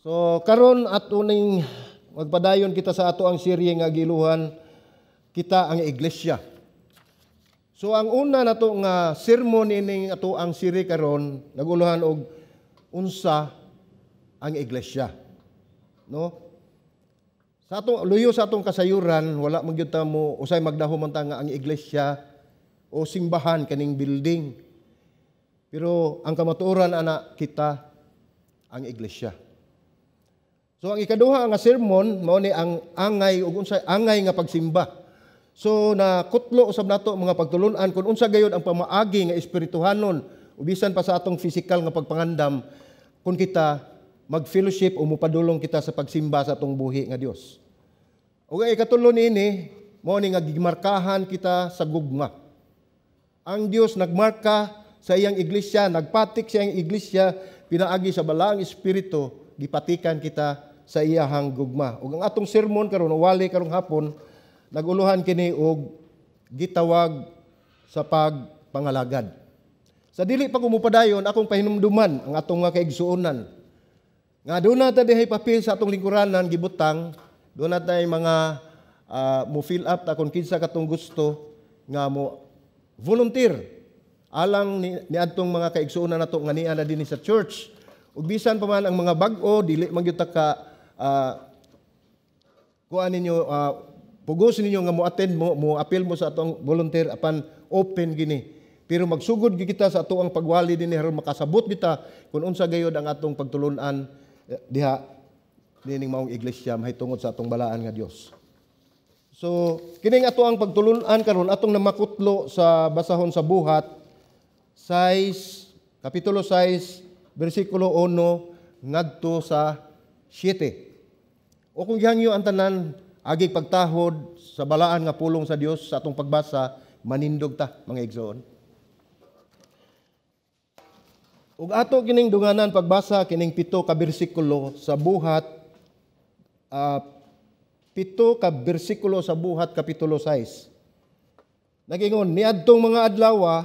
So karon ato ning magpadayon kita sa ato ang serye nga giluhan kita ang iglesia. So ang una nato nga sermon ining ato ang serye karon naguluhan og unsa ang iglesia. No? Sa atong luyo sa atong kasayuran wala man gyud ta mo usay magdahom man ta nga ang iglesia o simbahan kaning building. Pero ang kamatuoran ana kita ang iglesia. So ang ikaduha nga sermon mao ni ang angay ug unsay angay nga pagsimba. So nakutlo usab nato mga pagtulun-an kung unsa gayud ang pamaagi nga espirituhanon ubisan pa sa atong physical nga pagpangandam kung kita mag-fellowship o mupadulong kita sa pagsimba sa atong buhi nga Dios. Ug ang ikatulo niini mao ni nga gimarkahan kita sa gugma. Ang Dios nagmarka sa iyang iglesia, nagpatik sa iyang iglesia pinaagi sa balaang espiritu gipatikan kita sa iyahang gugma. Ug ang atong sermon karon wali karong hapon naguluhan kini og gitawag sa pagpangalagad. Sa dili pa kumupadayon akong pahinumduman ang atong mga kaigsuonan. Nga doon na dihay papel sa atong lingkuranan gibutang, doon na tayo mga mo fill up ta kung kinsa katong gusto nga mo volunteer alang ni adtong mga kaigsuonan nato nga niya na dinhi sa church. Ug bisan pa man ang mga bag-o dili man gyud ta ka kuan ninyo pugos ninyo nga mo attend mo appeal mo sa atong volunteer apan open gini. Pero magsugod gyud kita sa atoang pagwali dinhi aron makasabot kita kung unsa gayud ang atong pagtulon-an diha dining maong iglesia mahitungod sa atong balaan nga Dios. So kining ato ang pagtulon-an karon atong namakutlo sa basahon sa buhat 6 kapitulo 6 bersikulo 1 ngadto sa 7. O kung gihangyo ang tanan agig pagtahod sa balaan nga pulong sa Dios sa atong pagbasa manindog ta mga igsoon. Ug ato kining dunganan pagbasa kining 7 ka bersikulo sa buhat 7 ka bersikulo sa buhat kapitulo 6. Nagingon niadtong mga adlaw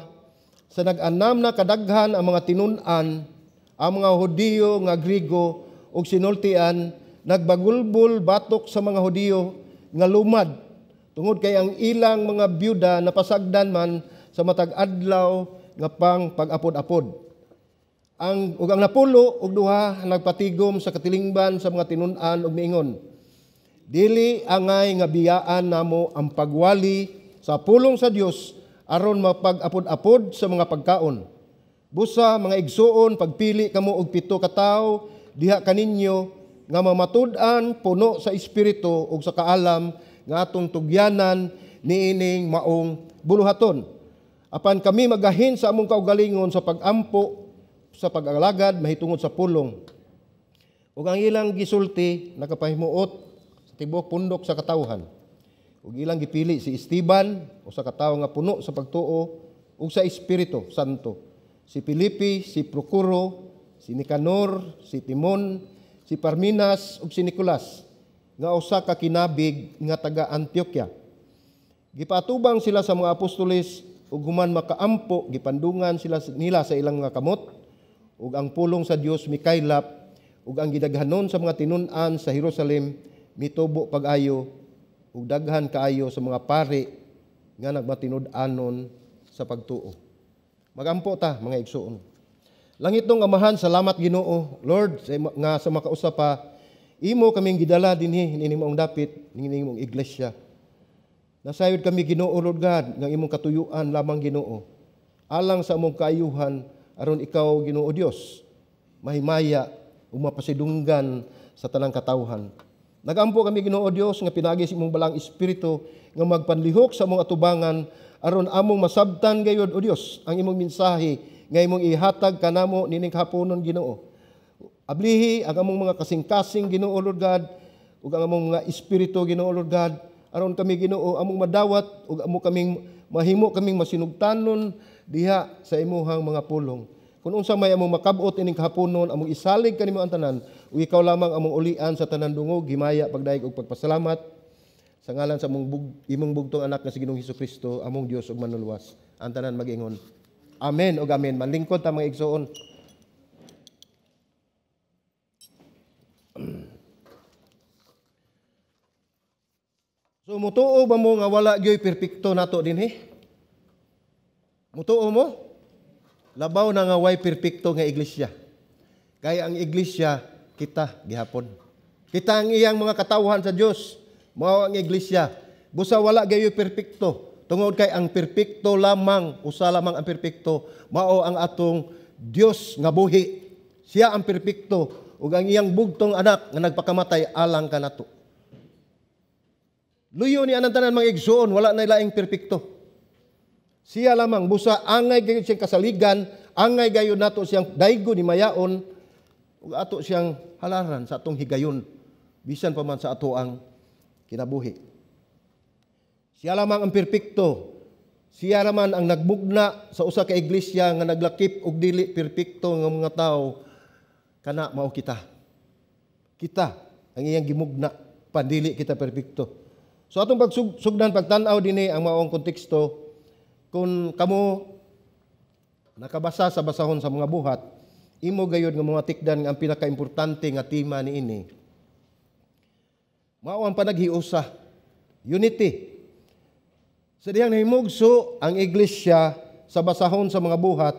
sa nag-anam na kadaghan ang mga tinun-an ang mga Hudiyo nga Grigo ug sinultian nagbagulbol batok sa mga Hudiyo nga lumad tungod kay ang ilang mga byuda napasagdan man sa matag adlaw nga pang pag-apod-apod. Ang napulo ug duha nagpatigom sa katilingban sa mga tinun-an ug miingon, dili angay nga biyaan namo ang pagwali sa pulong sa Dios aron mapag-apod-apod sa mga pagkaon. Busa mga igsuon pagpili kamo og 7 ka tawo diha kaninyo nga mamatud-an puno sa espiritu ug sa kaalam nga atong tugyanan niining maong buluhaton. Apan kami magahin sa among kaugalingon sa pag-ampo sa pag-alagad mahitungod sa pulong. Ug ang ilang gisulti nakapahimuot sa tibok pundok sa katawhan. Ug ilang gipili si Esteban o sa katawo nga puno sa pagtuo ug sa Espiritu Santo. Si Filipe, si Procuro, si Nicanor, si Timon, si Parmenas ug si Nicolas nga usa ka kinabig nga taga Antioquia. Gipatubang sila sa mga apostoles ug human makaampo gipandungan nila sa ilang mga kamot. Ug ang pulong sa Dios mikaylap ug ang gidaghanon sa mga tinun-an sa Jerusalem mitubo pag-ayo ug daghan kaayo sa mga pari nga nagmatinud-anon sa pagtuo. Magampo ta mga igsoon. Langit ng Amahan, salamat Ginoo, Lord, nga sa makausap pa imo kaming gidala dinhi nining maong dapit nining imong iglesia. Nasayod kami Ginoo Lord God nga imong katuyuan lamang Ginoo. Alang sa among kaayuhan aron ikaw Ginoo Dios mahimaya ug mapasidunggan sa tanang katawhan. Nagampo kami Ginoo Dios nga pinaagi sa imong balang espiritu nga magpanlihok sa among atubangan aron among masabtan gayud o Dios ang imong mensahe nga imong ihatag kanamo nining haponon Ginoo. Ablihi ang among mga kasing-kasing Ginoo Lord God ug ang among mga espiritu Ginoo Lord God aron kami Ginoo among madawat ug amo kaming mahimo kaming masinugtanon diha sa imuhang mga pulong. Kung unsa may among makabot ining kahaponon, among isalig kanimo ang tanan, ug ikaw lamang among ulian sa tanan dungog, himaya, pagdaig ug pagpasalamat sa ngalan sa imong bugtong anak nga si Ginoong Hesukristo, among Dios ug manluluwas. Ang tanan mag-ingon. Amen ug amen. Manlingkod ta mga igsoon. So mutuo ba mo nga wala gyoy perpekto nato dinhi? Mutuo mo? Labaw na nga way perpekto nga iglesia. Kaya ang iglesia kita gihapon. Kita ang iyang mga katawhan sa Dios. Mao ang iglesia. Busa wala gyoy perpekto. Tungod kay ang perpekto lamang, usa lamang ang perpekto, mao ang atong Dios nga buhi. Siya ang perpekto ug ang iyang bugtong anak nga nagpakamatay alang kanato. Luyo ni anang tanan mga igsoon, wala na laing perpekto. Siya lamang busa angay gayud siyang kasaligan, angay gayud nato siyang daygo ni mayaon ug ato siyang halaran sa atong higayon bisan pa man sa ato ang kinabuhi. Siya lamang ang perpekto. Siya lamang ang nagbugna sa usa ka iglesia nga naglakip og dili perpekto nga mga tao kana mao kita. Kita ang iyang gimugna pandili kita perpekto. So atong pagsugdan pagtan-aw dinhi ang maong konteksto kung kamo nakabasa sa basahon sa mga buhat, imo gayud nga mga tikdan nga ang pinakaimportante nga tema niini. Mao ang panaghiusa, unity. Sa diyang nahimugso ang iglesia sa basahon sa mga buhat,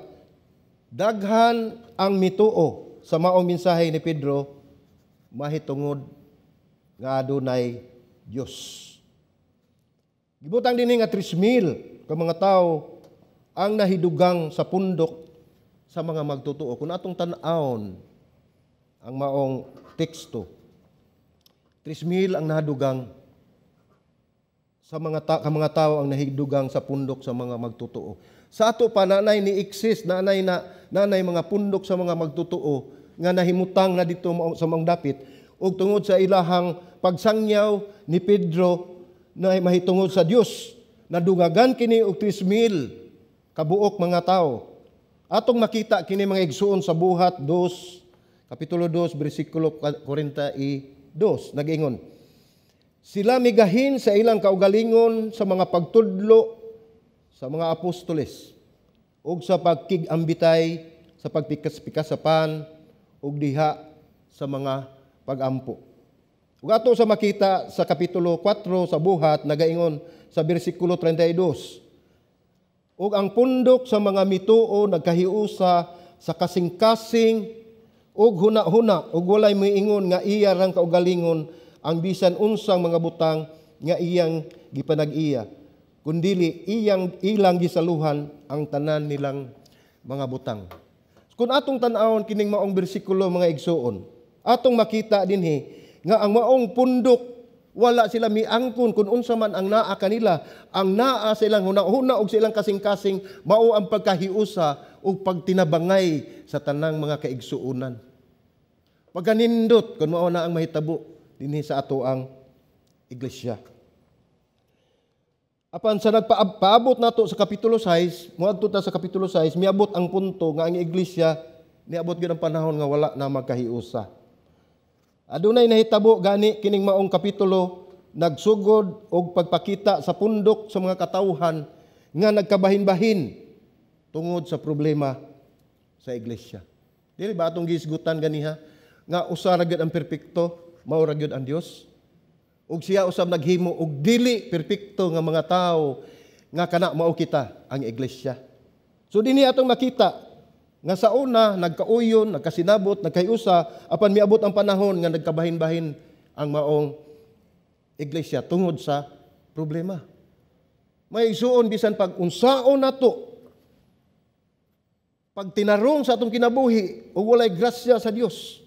daghan ang mituo sa maong mensahe ni Pedro, mahitungod nga adunay Dios. Gibutang dinhi nga 3,000 ka mga tao ang nahidugang sa pundok sa mga magtutuo. Kung atong tan-awon ang maong teksto, 3,000 ang nahadugang sa mga tao ang nahidugang sa pundok sa mga magtutuo. Sa ato pa nanay ni exist, nanay mga pundok sa mga magtutuo nga nahimutang na dito sa maong dapit ug tungod sa ilahang pagsangyaw ni Pedro na mahitungod sa Dios, nadugagan kini og 3,000 kabuok mga tao. Atong makita kini mga igsuon sa buhat 2, kapitulo 2, bersikulo 42, nag-ingon, sila migahin sa ilang kaugalingon sa mga pagtudlo sa mga apostoles ug sa pagkigambitay sa pagpikas-pikasapan ug diha sa mga pagampo. Ug ato sa makita sa kapitulo 4 sa buhat nagaingon sa bersikulo 32, ug ang pundok sa mga mituo nagkahiusa sa kasing-kasing ug huna-huna ug walay moingon nga iya rang kaugalingon ang bisan unsang mga butang nga iyang gipanag-iya, kundili ilang gisaluhan ang tanan nilang mga butang. Kung atong tan-awon kining maong bersikulo mga igsuon, atong makita dinhi nga ang maong pundok wala sila miangkon kung unsa man ang naa kanila, ang naa silang huna-huna og silang kasing-kasing mao ang pagkahiusa ug pagtinabangay sa tanang mga kaigsuonan. Pagkanindot kun mao na ang mahitabo dinhi sa ato ang iglesia. Apan sa nagpaabot nato sa kapitulo 6, moadto ta sa kapitulo 6, miabot ang punto nga ang iglesia niabot gyud ang panahon nga wala na magkahiusa. Adunay nahitabo gani kining maong kapitulo nagsugod og pagpakita sa pundok sa mga katawhan nga nagkabahin-bahin tungod sa problema sa iglesia. Dili ba atong gisgutan ganiha nga usa ra gyud ang perpekto, mao ra gyud ang Dios? Ug siya usab naghimo og dili perpekto nga mga tao nga kana mao kita ang iglesia. So dinhi atong makita nga sa una nagkauyon, nagkasinabot, nagkayusa apan miabot ang panahon nga nagkabahin-bahin ang maong iglesia tungod sa problema. May isuon bisan pag unsaon nato pag tinarong sa atong kinabuhi ug walay grasya sa Dios,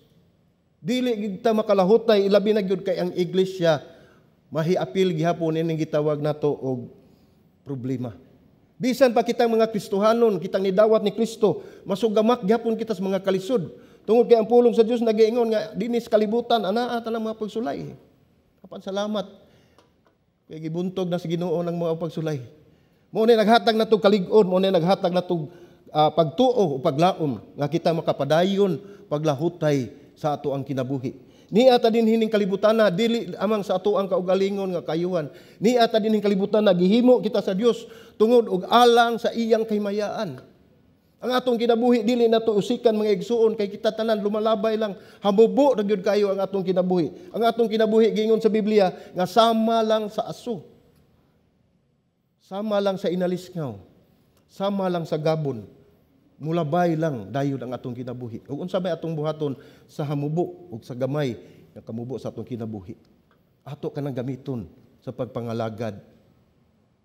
dili gid ta makalahutay ilabi na gyud kay ang iglesia mahiapil gihapon ining gitawag nato og problema. Bisan pa kitang mga Kristohanon, kitang nidawat ni Kristo, masugamak gihapon kita sa mga kalisod. Tungod kay ang pulong sa Dios nagaingon nga dinis kalibutan anaa tanang mga pagsulay. Apan salamat kay gibuntog na sa Ginoo ng mga pagsulay. Mo ni naghatag natong kalig-on, mo ni naghatag natong pagtuo o paglaom nga kita makapadayon paglahutay sa ato ang kinabuhi. Niata din hining kalibutan na dili amang sa ato ang kaugalingon nga kayuhan. Niata din hining kalibutan na gihimo kita sa Dios tungod og alang sa iyang kahimayaan. Ang atong kinabuhi dili nato usikan mga igsuon kay kita tanan lumalabay lang, hamubo ra gyud kayo ang atong kinabuhi. Ang atong kinabuhi giingon sa Biblia nga sama lang sa aso. Sama lang sa inalisngaw. Sama lang sa gabon. Mulabay lang dayon ang atong kinabuhi. Ug unsa may atong buhaton sa hamubo ug sa gamay nga kamubo sa atong kinabuhi. Ato kanang gamiton sa pagpangalagad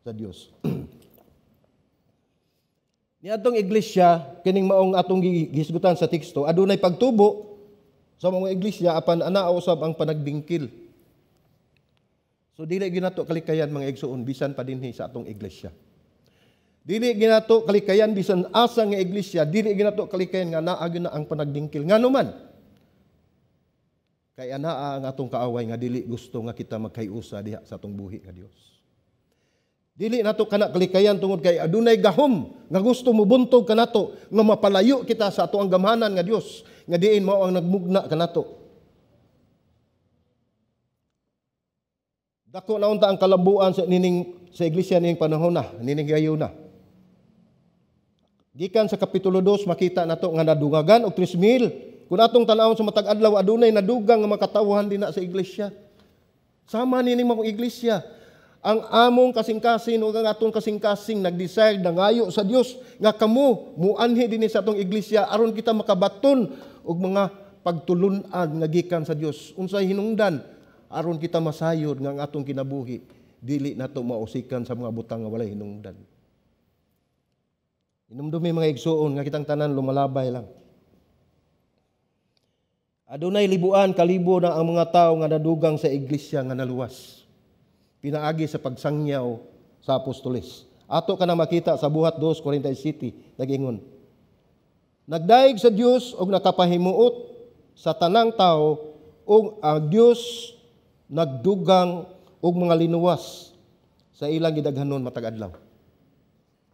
sa Dios. Ni atong iglesia kining maong atong gihisgutan sa teksto adunay pagtubo sa mga iglesia apan anaa usab ang panagbingkil. So dili ginato kalikayan mga igsuon bisan pa dinhi sa atong iglesia. Dili ginato kalikayan bisan asa nga iglesia, dili ginato kalikayan nga naa gyud na ang panagbingkil. Ngano man? Kay anaa ang atong kaaway nga dili gusto nga kita magkayusa diha sa atong buhi nga Dios. Dili nato kana kalikayan tungod kay adunay gahom nga gusto mo buntog kanato nga mapalayo kita sa ato ang gamhanan nga Dios nga diin mao ang nagmugna kanato. Dako na unta ang kalambuan sa iglesia nining panahon na, nining gayon na. Gikan sa kapitulo 2 makita nato nga nadungagan og 3,000. Kung atong tan-awon sa matag adlaw adunay nadugang nga makatawhan dinha sa iglesia. Sama nining mga iglesia. Ang among kasing-kasing o ang atong kasing-kasing nag-decide na ngayo sa Dios nga kamo muanhi dinhi sa atong iglesia aron kita makabaton og mga pagtulunan nga gikan sa Dios. Unsay hinungdan aron kita masayod nga ang atong kinabuhi dili nato mausikan sa mga butang nga walay hinungdan. Inumdumi mga igsuon nga kitang tanan lumalabay lang. Adunay libuan kalibo na ang mga tawo nga nadugang sa iglesia nga naluwas. Pinaagi sa pagsangyaw sa apostoles. Ato ka na makita sa buhat 2:47 nagingon. Nagdaig sa Dios og nakapahimuot sa tanang tao og ang Dios nagdugang og mga linuwas sa ilang gidaghanon matag adlaw.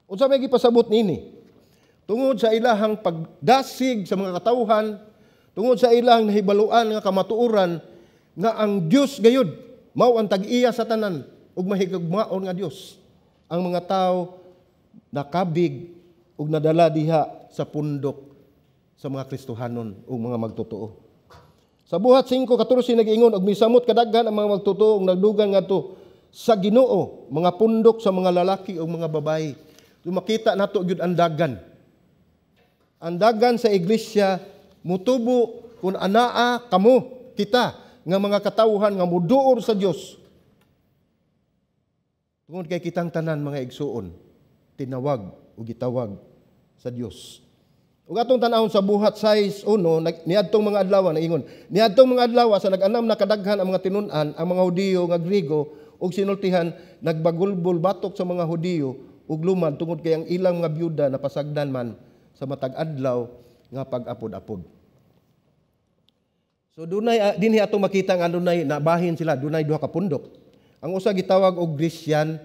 Unsa may gipasabot nini? Tungod sa ilahang pagdasig sa mga katawhan, tungod sa ilang nahibaluan nga kamatuoran nga ang Dios gayud mao ang tag-iya sa tanan ug mahigugmaon nga Dios. Ang mga tao nakabig ug nadala diha sa pundok sa mga Kristohanon ug mga magtotoo. Sa buhat 5:14 nag-ingon og misamot kadaghan ang mga magtotoo ug nagdugang ngadto sa Ginoo, mga pundok sa mga lalaki ug mga babayi. Makita nato gyud ang dagan. Ang dagan sa iglesia mutubo kun anaa kamo kita nga mga katawhan nga muduol sa Dios. Tungod kay kitang tanan mga igsuon, tinawag o gitawag sa Dios. Ug atong tan-awon sa buhat 6:1 niadtong mga adlaw naingon, niadtong mga adlaw sa nag-anam na kadaghan ang mga tinun-an, ang mga Hudiyo nga Griego ug sinultihan nagbagulbol batok sa mga Hudiyo ug lumad tungod kay ang ilang mga byuda napasagdan man sa matag adlaw nga pag-apod-apod. So dunay dinhi atong makita nga dunay nabahin sila, dunay duha ka pundok. Ang usa gitawag og Grecian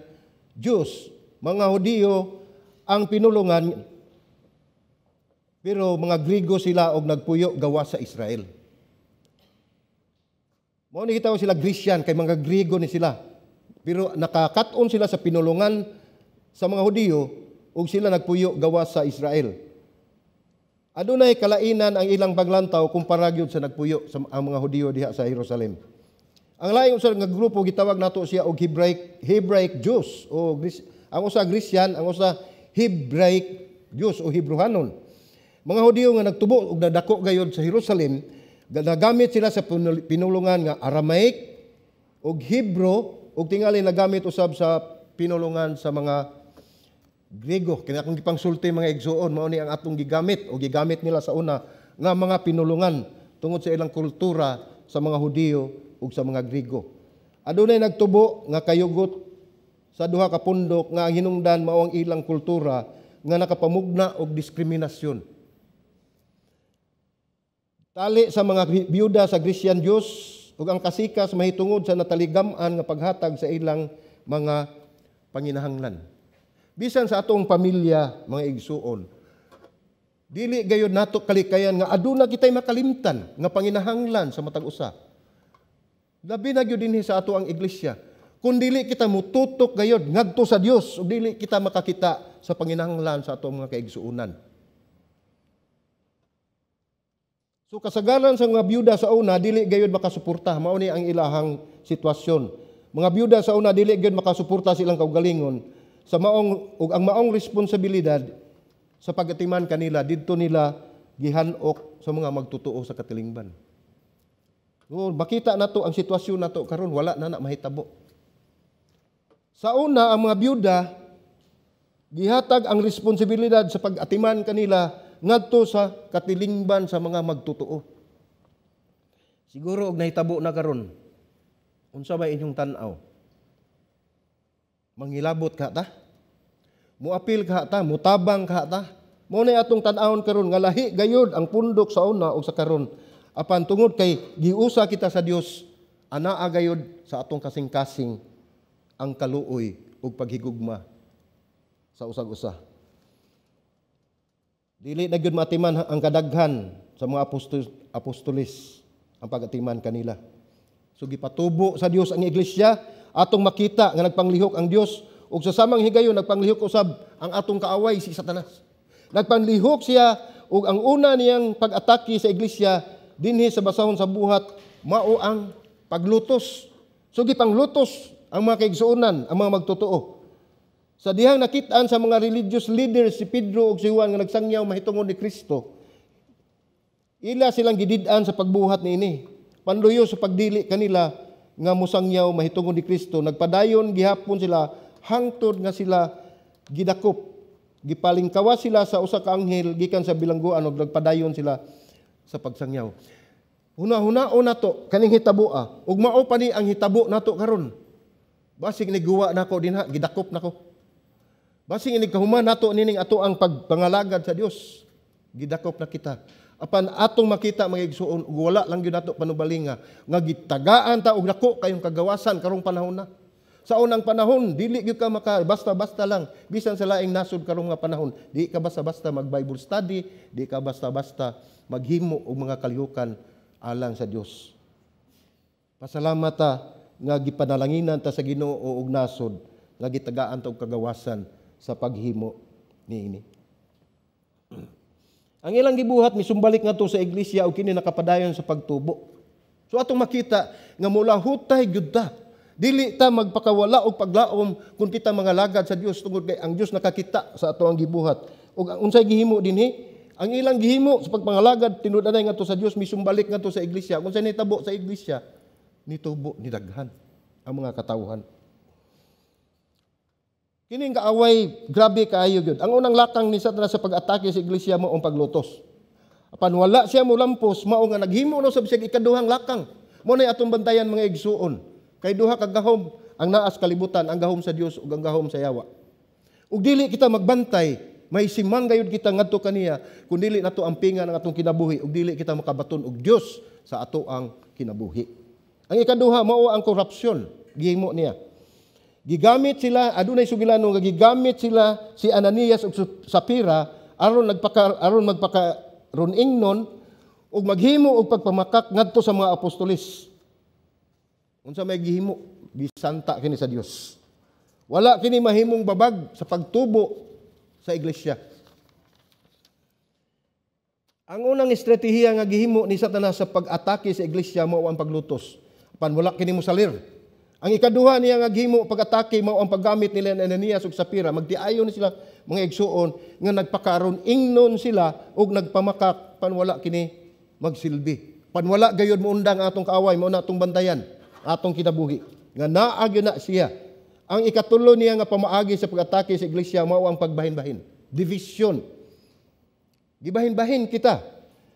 Jews, mga Hudiyo ang pinulungan pero mga Griego sila og nagpuyo gawa sa Israel. Mao ni gitawag sila Grecian kay mga Griego ni sila. Pero nakakat-on sila sa pinulungan sa mga Hudiyo ug sila nagpuyo gawa sa Israel. Adunay kalainan ang ilang paglantaw kumpara gyud sa nagpuyo sa ang mga Hudiyo diha sa Jerusalem. Ang laing usa nga grupo gitawag nato siya og Hebraic Jews o ang usa Grecian, ang usa Hebraic Jews o Hebrewanon. Mga Hudiyo nga nagtubo og nadako gayud sa Jerusalem, nagamit sila sa pinulungan nga Aramaic og Hebrew ug tingali nagamit usab sa pinulungan sa mga Griego. Kaya kung gipangsulti mga igsuon, mao ni ang atong gigamit o gigamit nila sa una nga mga pinulungan tungod sa ilang kultura sa mga Hudiyo ug sa mga Griego. Adunay nagtubo nga kayugot sa duha ka pundok nga ang hinungdan mao ang ilang kultura nga nakapamugna og diskriminasyon. Tali sa mga biyuda sa Grecian Jews ug ang kasikas mahitungod sa nataligam-an nga paghatag sa ilang mga panginahanglan. Bisan sa atong pamilya, mga igsuon, dili gayud nato kalikayan nga aduna kitay makalimtan nga panginahanglan sa matag usa. Labi na gyud dinhi sa ato ang iglesia. Kung dili kita mututok gayud ngadto sa Dios, ug dili kita makakita sa panginahanglan sa atong mga kaigsuonan. So kasagaran sa mga byuda sa una dili gayud makasuporta, mao ni ang ilahang sitwasyon. Mga byuda sa una dili gayud makasuporta silang kaugalingon sa maong ug ang maong responsibilidad sa pagatiman kanila didto nila gihanok sa mga magtutuo sa katilingban. So, makita nato ang sitwasyon nato karon wala na mahitabo. Sa una ang mga byuda gihatag ang responsibilidad sa pag-atiman kanila ngadto sa katilingban sa mga magtutuo. Siguro og nahitabo na karon. Unsa ba inyong tan-aw? Mangilabot ka ta? Muapil ka ta, mutabang ka ta. Mao na atong tan-awon karon nga lahi gayud ang pundok sa una ug sa karon. Apan tungod kay giusa kita sa Dios, anaa gayud sa atong kasing-kasing ang kaluoy ug paghigugma sa usag-usa. Dili na gyud matiman ang kadaghan sa mga apostolis ang pagatiman kanila. So gipatubo sa Dios ang iglesia, atong makita nga nagpanglihok ang Dios ug sa samang higayon nagpanglihok usab ang atong kaaway si Satanas. Nagpanglihok siya ug ang una niyang pag-atake sa iglesia dinhi sa basahon sa buhat mao ang paglutos. So gipanglutos ang mga kaigsuonan, ang mga magtotoo. Sa dihang nakitaan sa mga religious leaders si Pedro ug si Juan nga nagsangyaw mahitungod ni Kristo, ila silang gidid-an sa pagbuhat niini. Panluyo sa pagdili kanila nga musangyaw mahitungod ni Kristo, nagpadayon gihapon sila hangtod nga sila gidakop. Gipalingkawas sila sa usa ka anghel gikan sa bilangguan ug nagpadayon sila sa pagsangyaw. Huna-hunaon nato kaning hitabo ug mao pa ni ang hitabo nato karon. Basig niguwa nako dinha gidakop nako. Basing inig kahuman nato nining ato ang pagpangalagad sa Dios. Gidakop na kita. Apan atong makita mga igsuon ug wala lang gyud nato panubalinga nga gitagaan ta og dako kayong kagawasan karong panahon na. Sa unang panahon dili gyud ka maka basta-basta lang bisan sa laing nasod karong nga panahon. Di ka basta-basta mag-Bible study, di ka basta-basta maghimo og mga kalihukan alang sa Dios. Pasalamat ta nga gipanalanginan ta sa Ginoo og nasod nga gitagaan ta og kagawasan sa paghimo niini. Ang ilang gibuhat misumbalik ngadto sa iglesia ug kini nakapadayon sa pagtubo. So atong makita nga mula hutay gyud ta. Dili ta magpakawala og paglaom kung kita mga lagad sa Dios tungod kay ang Dios nakakita sa ato ang gibuhat. Ug ang unsay gihimo dinhi, ang ilang gihimo sa pagpangalagad tinud-anay ngadto sa Dios misumbalik ngadto sa iglesia. Kung sa nitabo sa iglesia, nitubo ni daghan ang mga katawhan. Kining kaaway, grabe kaayo gyud. Ang unang lakang ni Satanas sa pag-atake sa iglesia mao ang paglutos. Apan wala siya molampos, mao nga naghimo na sab siya ikaduhang lakang. Mao nay atong bantayan mga igsuon. Kay duha ka gahom ang naas kalibutan, ang gahom sa Dios ug ang gahom sa yawa. Ug dili kita magbantay, may simang gayud kita ngadto kaniya kun dili nato ampingan ang atong kinabuhi ug dili kita makabaton og Dios sa ato ang kinabuhi. Ang ikaduha mao ang korupsyon, gihimo niya. Gigamit sila, adunay sugilano nga gigamit sila si Ananias ug Sapira aron magpakaron-ingnon ug maghimo og pagpamakak ngadto sa mga apostolis. Unsa may gihimo? Bisanta kini sa Dios. Wala kini mahimong babag sa pagtubo sa iglesia. Ang unang estratehiya nga gihimo ni Satanas sa pag-atake sa iglesia mao ang paglutos. Apan wala kini mosalir. Ang ikaduha niya nga gihimo pag-atake mao ang paggamit nila ni Ananias ug Sapira. Magtiayon sila mga igsuon nga nagpakaron ingnon sila ug nagpamakak panwala kini magsilbi. Panwala gayud mo undang atong kaaway mao na atong bantayan, atong kinabuhi. Nga naa gyud na siya. Ang ikatulo niya nga pamaagi sa pag-atake sa iglesia mao ang pagbahin-bahin, division. Gibahin-bahin kita.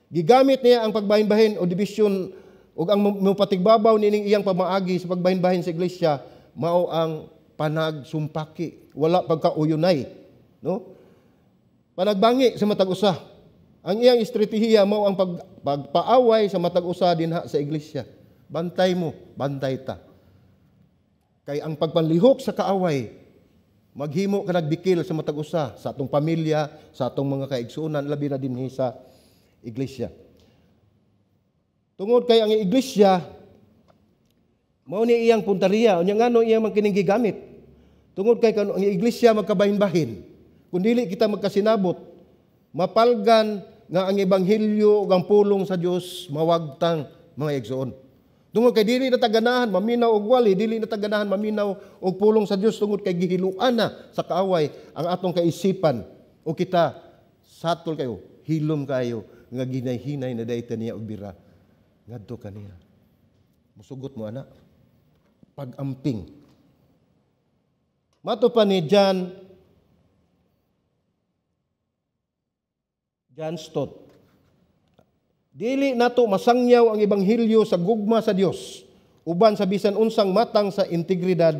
Gigamit niya ang pagbahin-bahin o division ug ang mupatigbabaw nining iyang pamaagi sa pagbahin-bahin sa iglesia mao ang panagsumpaki, wala pagkauyonay, no? Panagbangi sa matag usa. Ang iyang estratehiya mao ang pagpaaway sa matag usa dinha sa iglesia. Bantay mo, bantay ta. Kay ang pagpanlihok sa kaaway maghimo ka nagbikil sa matag usa sa atong pamilya, sa atong mga kaigsuonan labi na dinhi sa iglesia. Tungod kay ang iglesia mao ni iyang punteriya unya ngano iya man kining gigamit. Tungod kay ang iglesia magkabahin-bahin. Kun dili kita magkasinabot, mapalgan nga ang ebanghelyo ug ang pulong sa Dios mawagtang mga igsoon. Tungod kay dili na taganahan maminaw og wali, dili na taganahan maminaw og pulong sa Dios tungod kay gihiluan na sa kaaway ang atong kaisipan o kita satol kayo, hilom kayo nga ginay-hinay na dayta niya og bira. Ngadto kaniya. Musugot mo ana. Pag-amping. Mato pa ni John Stott. Dili nato masangyaw ang ebanghelyo sa gugma sa Dios uban sa bisan unsang matang sa integridad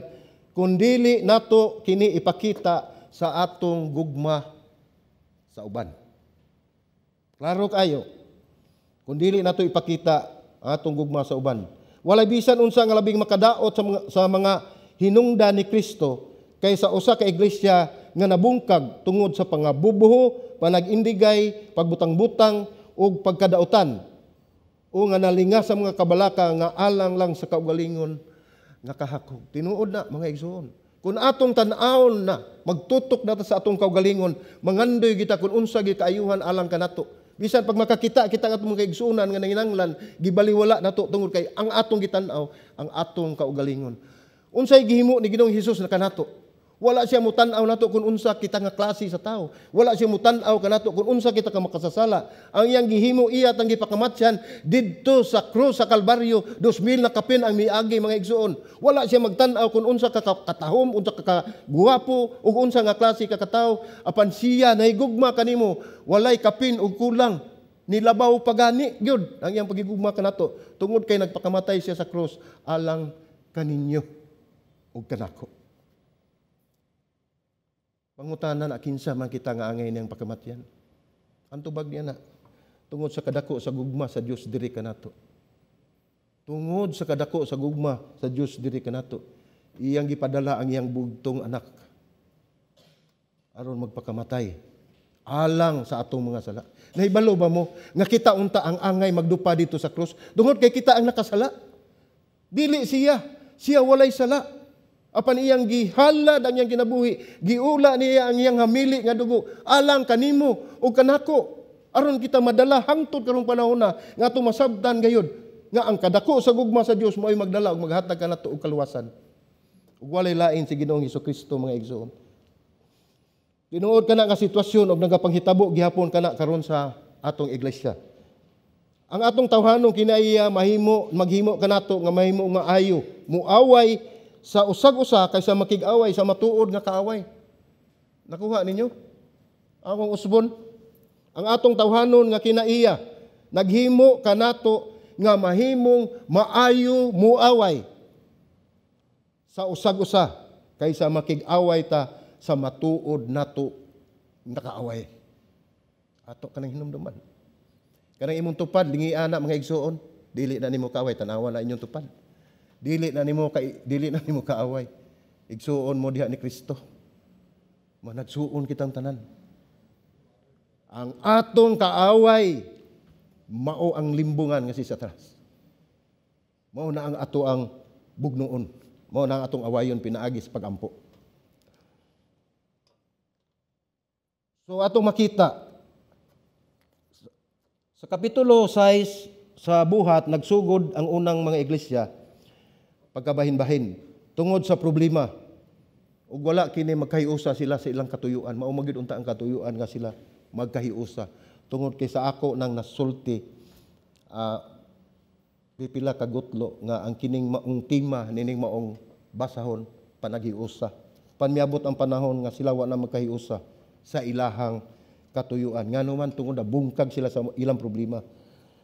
kun dili nato kini ipakita sa atong gugma sa uban. Klaro kayo. Kun dili nato ipakita ang atong gugma sa uban. Walay bisan unsa nga labing makadaot sa mga hinungdan ni Kristo kaysa usa ka iglesia nga nabungkag tungod sa pangabubuho, panag-indigay, pagbutang-butang ug pagkadaotan o nga nalinga sa mga kabalaka nga alang lang sa kaugalingon nga kahakog. Tinuod na mga igsoon. Kung atong tan-awon na magtutok nato sa atong kaugalingon, mangandoy kita kung unsa gi kaayuhan alang kanato. Bisan pag makakita kita nga atong mga igsuonan nga nanginanglan, gibaliwala nato tungod kay ang atong gitan-aw ang atong kaugalingon. Unsay gihimo ni Ginoong Hesus na kanato? Wala siya mutan-aw nato kung unsa kita nga klase sa tao. Wala siya mutan-aw kanato kung unsa kita ka makasasala. Ang iyang gihimo iya tang gipakamatyan didto sa krus sa Kalbaryo, 2000 na kapin ang miagi mga igsoon. Wala siya magtan-aw kung unsa ka katahom, unsa ka guwapo ug unsa nga klase ka katawo. Apan siya nahigugma kanimo, walay kapin ug kulang. Nilabaw pagani gyud ang iyang pagigugma kanato tungod kay nagpakamatay siya sa krus alang kaninyo ug kanako. Pangutanan na kinsa man kita nga angay niyang pakamatyan. Ang tubag niya na, tungod sa kadako sa gugma sa Dios diri kanato. Tungod sa kadako sa gugma sa Dios diri kanato, iyang gipadala ang iyang bugtong anak aron magpakamatay alang sa atong mga sala. Nahibalo ba mo nga kita unta ang angay magdupa dito sa krus? Tungod kay kita ang nakasala. Dili siya walay sala. Apan iyang gihalad ang iyang kinabuhi, giula niya ang iyang hamili nga dugo alang kanimo o kanako aron kita madala hangtod karong panahon na nga tumasabtan gayud nga ang kadako sa gugma sa Dios mo'y magdala og maghatag kanato og kaluwasan. Ug walay lain si Ginoong Hesukristo mga igsoon. Tinuod kana nga sitwasyon og nagapanghitabo gihapon kana karon sa atong iglesia. Ang atong tawhanon kinaiya maghimo kanato nga mahimo nga ayo, muaway sa usag-usa kaysa makig-away sa matuod nga kaaway. Nakuha ninyo? Akong usbon. Ang atong tawhanon nga kinaiya, naghimo kanato nga mahimong maayo muaway sa usag-usa kaysa makig-away ta sa matuod nato nga kaaway. Ato kanang hinumduman. Kanang imong tupad, lingian na mga igsoon, dili na nimo kaaway, tanawa na inyong tupad. Dili na nimo kaaway. Igsuon mo diha ni Kristo. Managsuon kitang tanan. Ang atong kaaway mao ang limbungan nga si Satanas. Mao na ang ato ang bugnoon. Mao na ang atong awayon pinaagi sa pagampo. So atong makita sa kapitulo 6 sa buhat nagsugod ang unang mga iglesia pagkabahin-bahin tungod sa problema ug wala kini magkahiusa sila sa ilang katuyuan. Mao magid unta ang katuyuan nga sila magkahiusa tungod kay sa ako nang nasulti pipila ka gutlo nga ang kining maong tema nining maong basahon panaghiusa. Panmiabot ang panahon nga sila wala magkahiusa sa ilahang katuyuan ngano man tungod na bungkag sila sa ilang problema.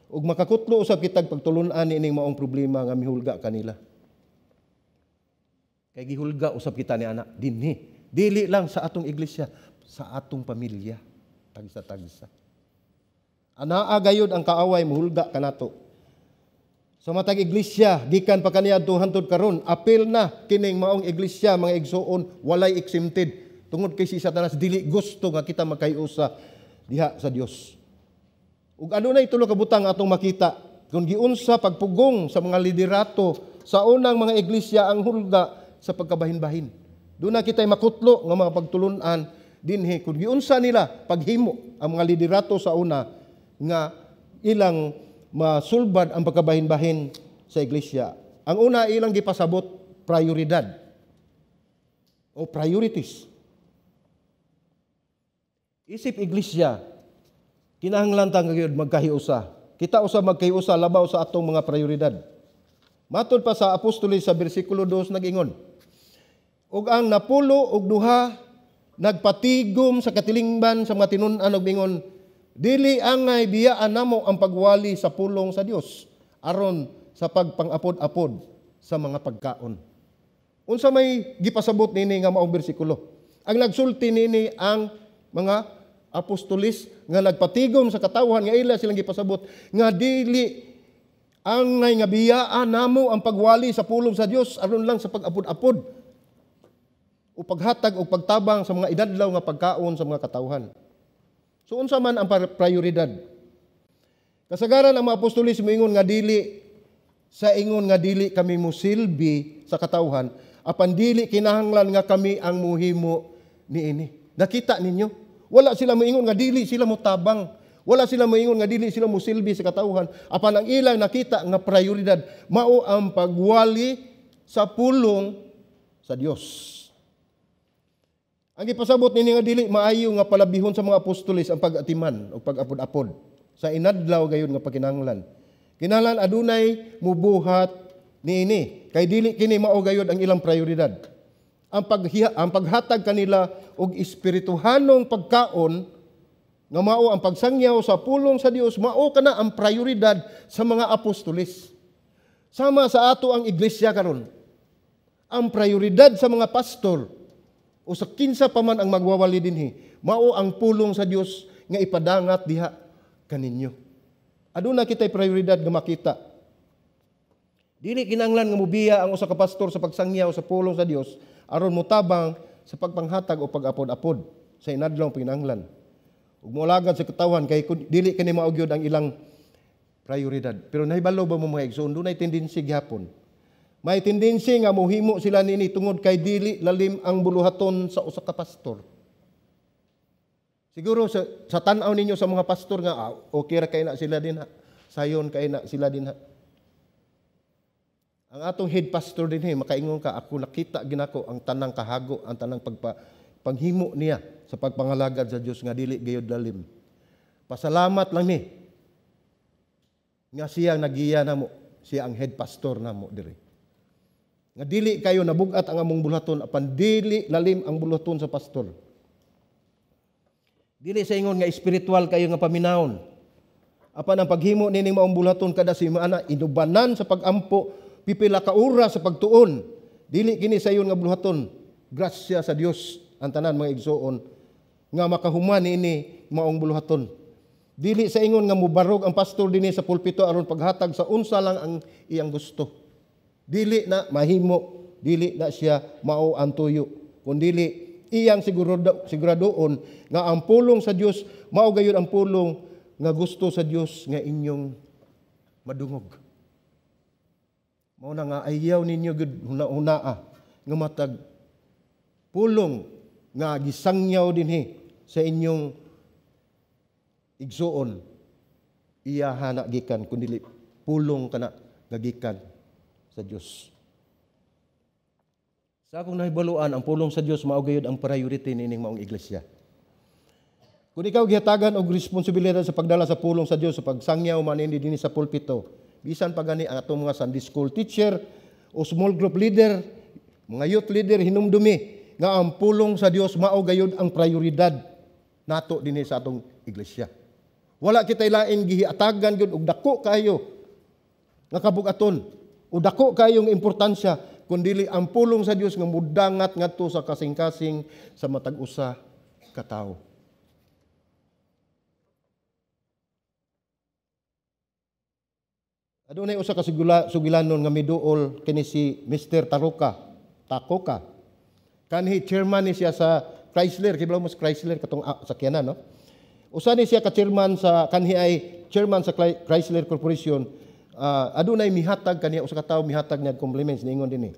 Ug makakutlo usab kitag pagtulun-an nining maong problema nga mihulga kanila. Kay gihulga usab kita ni anak dinhi. Dili lang sa atong iglesia, sa atong pamilya. Tagsa-tagsa. Anaa gayud ang kaaway muhulga kanato. Sa matag iglesia, gikan pa kaniadto hangtod karon, apil na kining maong iglesia mga igsoon, walay exempted. Tungod kay si Satanas dili gusto nga kita magkahiusa diha sa Dios. Ug ano na itulo ka butang atong makita kung giunsa pagpugong sa mga liderato sa unang mga iglesia ang hulga sa pagkabahin-bahin. Doon na kita'y makutlo ng mga pagtulunan dinhi kung giunsa nila paghimo ang mga liderato sa una nga ilang masulbad ang pagkabahin-bahin sa iglesia. Ang una ilang gipasabot prioridad o priorities. Isip iglesia, kinahanglan ta gyud magkahiusa. Kita usa magkahiusa labaw sa atong mga prioridad. Matod pa sa apostoles sa bersikulo 2 nag-ingon, ug ang napulo og duha nagpatigom sa katilingban sa mga tinun-an ug mingon, dili angay biyaan namo ang pagwali sa pulong sa Dios aron sa pagpangapod-apod sa mga pagkaon. Unsa may gipasabot nini nga maong bersikulo? Ang nagsulti nini ang mga apostolis nga nagpatigom sa katawhan nga ila silang gipasabot nga dili angay nga biyaan namo ang pagwali sa pulong sa Dios aron lang sa pag-apod-apod o paghatag o pagtabang sa mga idadlaw nga pagkaon sa mga katawhan. So unsa man ang prioridad? Kasagaran ang mga apostolis moingon nga dili sa ingon nga dili kami musilbi sa katawhan, apan dili kinahanglan nga kami ang muhimo niini. Nakita ninyo? Wala sila moingon nga dili sila motabang. Wala sila moingon nga dili sila musilbi sa katawhan. Apan ang ilang nakita nga prioridad mao ang pagwali sa pulong sa Dios. Ang ipasabot nini nga dili maayo nga palabihon sa mga apostoles ang pag-atiman o pag-apod-apod sa inadlaw gayon nga pagkinahanglan. Kinahanglan adunay mubuhat niini kay dili kini mao gayud ang ilang prioridad. Ang paghatag kanila og espirituhanong pagkaon nga mao ang pagsangyaw sa pulong sa Dios, mao kana ang prioridad sa mga apostoles. Sama sa ato ang iglesia karon. Ang prioridad sa mga pastor o sa kinsa pa man ang magwawali dinhi, mao ang pulong sa Dios nga ipadangat diha kaninyo. Aduna kitay prioridad nga makita. Dili kinahanglan nga mubiya ang usa ka pastor sa pagsangyaw sa pulong sa Dios aron motabang sa pagpanghatag o pag-apod-apod sa inadlaw pinanglan. Ug moalagad sa katawhan kay dili kani mao gyud ang ilang prioridad. Pero nahibalo ba mo mga igsoon, dunay tendency gihapon. May tendency nga mohimo sila nini tungod kay dili lalim ang buluhaton sa usa ka pastor. Siguro sa tan-aw ninyo sa mga pastor nga okay ra kay na sila din ha. Sayon kay na sila din ha. Ang atong head pastor din makaingon ka, ako nakita ginako ang tanang kahago, ang tanang panghimo niya sa pagpangalagad sa Dios nga dili gayud lalim. Pasalamat lang ni nga siya nagiya namo, siya ang head pastor namo diri. Nga dili kayo nabugat ang among buluhaton apan dili lalim ang buluhaton sa pastor. Dili sa ingon nga espiritual kayo nga paminawon. Apan ang paghimo nining maong buluhaton kada semana inubanan sa pagampo pipila ka oras sa pagtuon. Dili kini sayon nga buluhaton. Grasya sa Dios ang tanan mga igsoon nga makahuman ini maong buluhaton. Dili sa ingon nga mubarog ang pastor dinhi sa pulpito aron paghatag sa unsa lang ang iyang gusto. Dili na mahimo, dili na siya mao ang tuyo. Kundili iyang siguradoon nga ang pulong sa Dios mao gayud ang pulong nga gusto sa Dios nga inyong madungog. Mao na nga ayaw ninyo gud huna-hunaa nga matag pulong nga gisangyaw dinhi sa inyong igsuon iyaha na gikan kundi pulong kana nga gikan sa Dios. Sa akong nahibaluan ang pulong sa Dios mao gayud ang priority nining maong iglesia. Kung ikaw gihatagan og responsibilidad sa pagdala sa pulong sa Dios sa pagsangyaw man dinhi sa pulpito, bisan pa gani ang atong mga Sunday school teacher o small group leader, mga youth leader hinumdumi nga ang pulong sa Dios mao gayud ang prioridad nato dinhi sa atong iglesia. Wala kitay lain gihatagan gyud og dako kayo nga kabugaton o dako kayong importansya kundi ang pulong sa Dios nga mudangat ngadto sa kasing-kasing sa matag usa ka tawo. Adunay usa ka sugilanon nga miduol kini si Mr. Takoka. Kanhi chairman ni siya sa Chrysler, kiblaw mo sa Chrysler katong sakyanan no. Usa ni siya ka chairman sa kanhi ay chairman sa Chrysler Corporation. Adunay mihatag kaniya usa ka tawo mihatag niya compliments niingon dinhi.